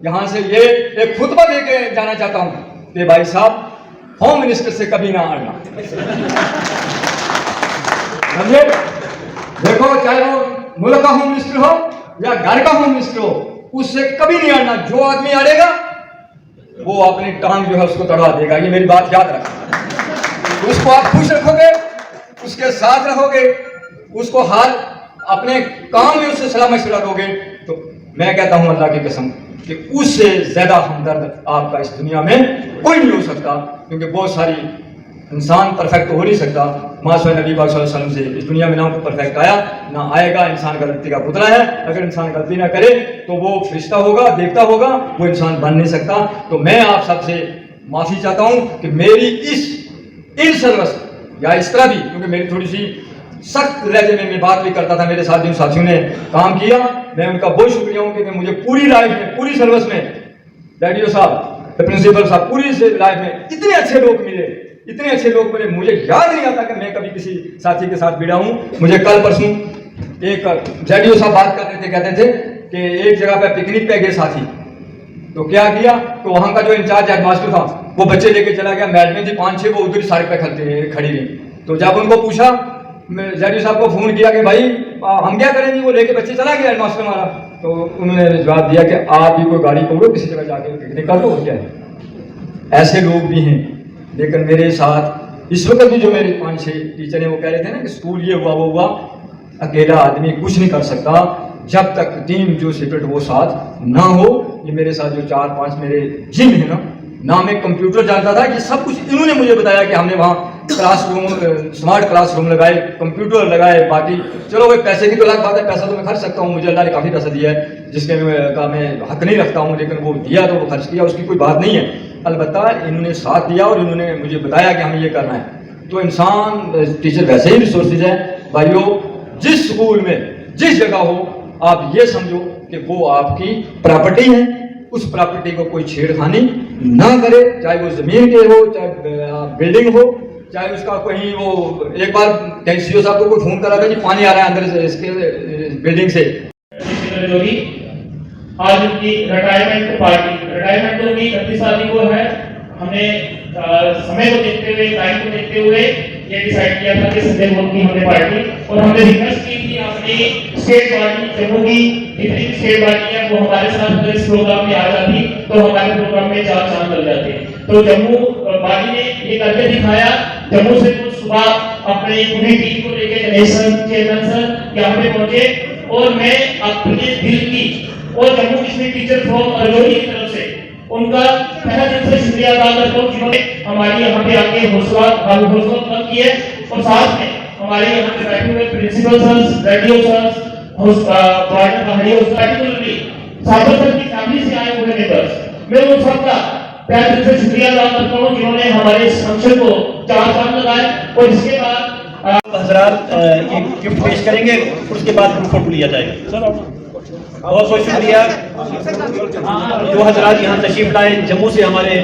यहाँ से ये एक खुतबा दे के जाना चाहता हूँ कि भाई साहब, होम मिनिस्टर से कभी ना अड़ना, समझे? देखो, चाहे वो मुल्क का होम मिनिस्टर हो या घर का होम मिनिस्टर हो, उससे कभी नहीं अड़ना। जो आदमी अड़ेगा वो अपनी टांग जो है उसको तड़वा देगा, ये मेरी बात याद रखना। उसको आप खुश रखोगे, उसके साथ रहोगे, उसको हाल अपने काम में उससे सलाह मशवरा दोगे, तो मैं कहता हूं अल्लाह की कसम कि उससे ज्यादा हमदर्द आपका इस दुनिया में कोई नहीं हो सकता। क्योंकि बहुत सारी इंसान परफेक्ट हो नहीं सकता, मासूम नबी पाक सल्लल्लाहु अलैहि वसल्लम से इस दुनिया में ना परफेक्ट आया ना आएगा। इंसान गलती का पुतला है, अगर इंसान गलती ना करे तो वो फरिश्ता होगा, देवता होगा, वो इंसान बन नहीं सकता। तो मैं आप सबसे माफी चाहता हूं कि मेरी इस सर्वस या इस तरह भी, क्योंकि मेरी थोड़ी सी सख्त लहजे में मैं बात भी करता था, मेरे साथ जिन साथियों ने काम किया, मैं उनका बहुत शुक्रिया हूं कि मुझे पूरी लाइफ में, पूरी सर्विस में, डैडियो साहब, प्रिंसिपल साहब, पूरी लाइफ में इतने अच्छे लोग मिले, इतने अच्छे लोग मिले, मुझे याद नहीं आता कि मैं कभी किसी साथी के साथ भिड़ा हूं। मुझे कल परसों एक डैडियो साहब बात कर रहे थे, कहते थे कि एक जगह पे पिकनिक पे गए साथी, तो क्या किया, तो वहां का जो इंचार्ज हेडमास्टर था वो बच्चे लेके चला गया, मैडमें थी 5-6, वो उधर सड़क पे खड़ी रही। तो जब उनको पूछा, जैडी साहब को फोन किया कि भाई हम क्या करेंगे, वो लेके बच्चे चला गया हेडमास्टर हमारा, तो उन्होंने जवाब दिया कि आप भी कोई गाड़ी पकड़ो, किसी जगह जाके पिकनिक कर लो, क्या है। ऐसे लोग भी हैं। लेकिन मेरे साथ इस वक्त भी जो मेरे 5-6 टीचर हैं, वो कह रहे थे ना कि स्कूल ये हुआ वो हुआ, अकेला आदमी कुछ नहीं कर सकता जब तक टीम जो सीक्रेट वो साथ ना हो। ये मेरे साथ जो 4-5 मेरे जिम है ना मैं कंप्यूटर जानता था, ये सब कुछ इन्होंने मुझे बताया कि हमने वहाँ क्लासरूम, स्मार्ट क्लासरूम लगाए, कंप्यूटर लगाए। बाकी चलो भाई पैसे की तो अलग बात है, पैसा तो मैं खर्च सकता हूँ, मुझे अल्लाह ने काफ़ी पैसा दिया है जिसके का मैं हक नहीं रखता हूँ, लेकिन वो दिया तो वो खर्च किया, उसकी कोई बात नहीं है। अलबत्ता इन्होंने साथ दिया और इन्होंने मुझे बताया कि हमें ये करना है। तो इंसान, टीचर वैसे ही रिसोर्सेज है भाइयों, जिस स्कूल में जिस जगह हो, आप ये समझो कि वो आपकी प्रॉपर्टी है, उस प्रॉपर्टी को कोई छेड़खानी ना करे, चाहे वो जमीन के हो, चाहे बिल्डिंग हो, चाहे उसका कहीं वो, एक बार कहीं सीओ साहब को कोई फोन करा था कि पानी आ रहा है अंदर से इसके बिल्डिंग से। आज उनकी रिटायरमेंट पार्टी, रिटायरमेंट तो उनकी 31 साल की वो है। हमने समय को देखते हुए, टाइम को देखते हुए ये डिसाइड किया था कि संजय गोल की हमने पार्टी, और हमने रिक्वेस्ट की थी अपनी स्टेट पार्टी जम्मू की जितनी भी स्टेट पार्टी है वो हमारे साथ इस प्रोग्राम में आ जाती तो हमारे प्रोग्राम में चार चांद लग जाते। तो जम्मू पार्टी ने ये करके दिखाया। जम्मू से कुछ सुबह अपने पूरी टीम को लेकर गणेश सर, चेयरमैन सर यहाँ पे पहुंचे, और मैं अपने दिल की और जम्मू कश्मीर टीचर फ्रॉम अरजोरी की तरफ से उनका तहे दिल से शुक्रिया अदा करता हूँ जिन्होंने हमारी यहाँ पे आके हौसला बुलंद की है। और साथ में हमारे यहाँ पे बैठे हुए principal sir, radio sir, particularly Sabar sir की फैमिली से आए हुए मेंबर्स, मैं उन सबका तहे दिल से शुक्रिया अदा करता हूँ जिन्होंने हमारे इस फंक्शन को चार चांद लगाए। और इसके बाद हजरात ये गिफ्ट पेश करेंगे, उसके बाद हम फोटो लिया जाएगा। बहुत बहुत शुक्रिया जो हजरात यहाँ तशरीफ लाए। जम्मू से हमारे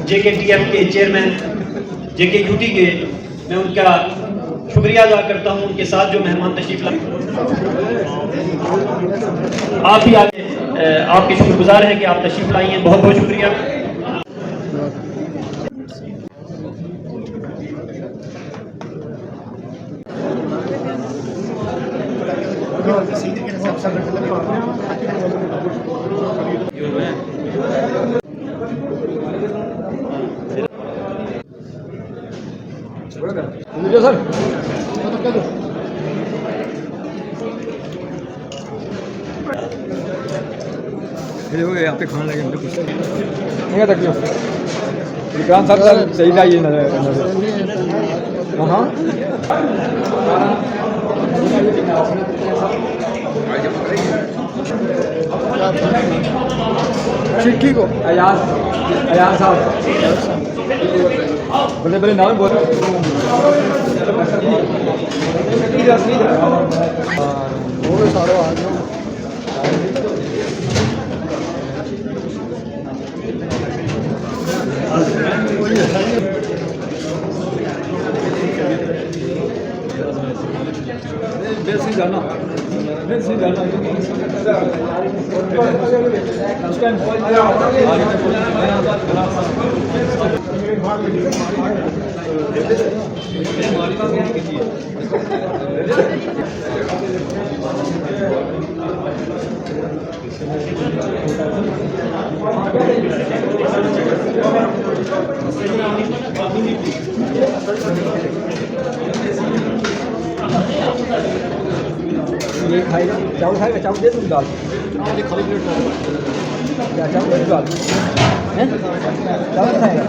JKTF के चेयरमैन, JKUT के, मैं उनका शुक्रिया अदा करता हूँ। उनके साथ जो मेहमान तशरीफ लाए, आप भी आगे आपके शुक्रगुजार हैं कि आप तशरीफ लाई हैं। बहुत बहुत शुक्रिया। यहाँ पे खाना लगे विक्रांत साहब सही चाहिए हाँ चिक्की को अयान साहब बड़े बड़े नाम बोल सारो आ जाओ। ये खाएगा चावल खाएगा, चावल दे दूँ दाल खाली प्लेट क्या चावल दे दाल चावल खाएगा।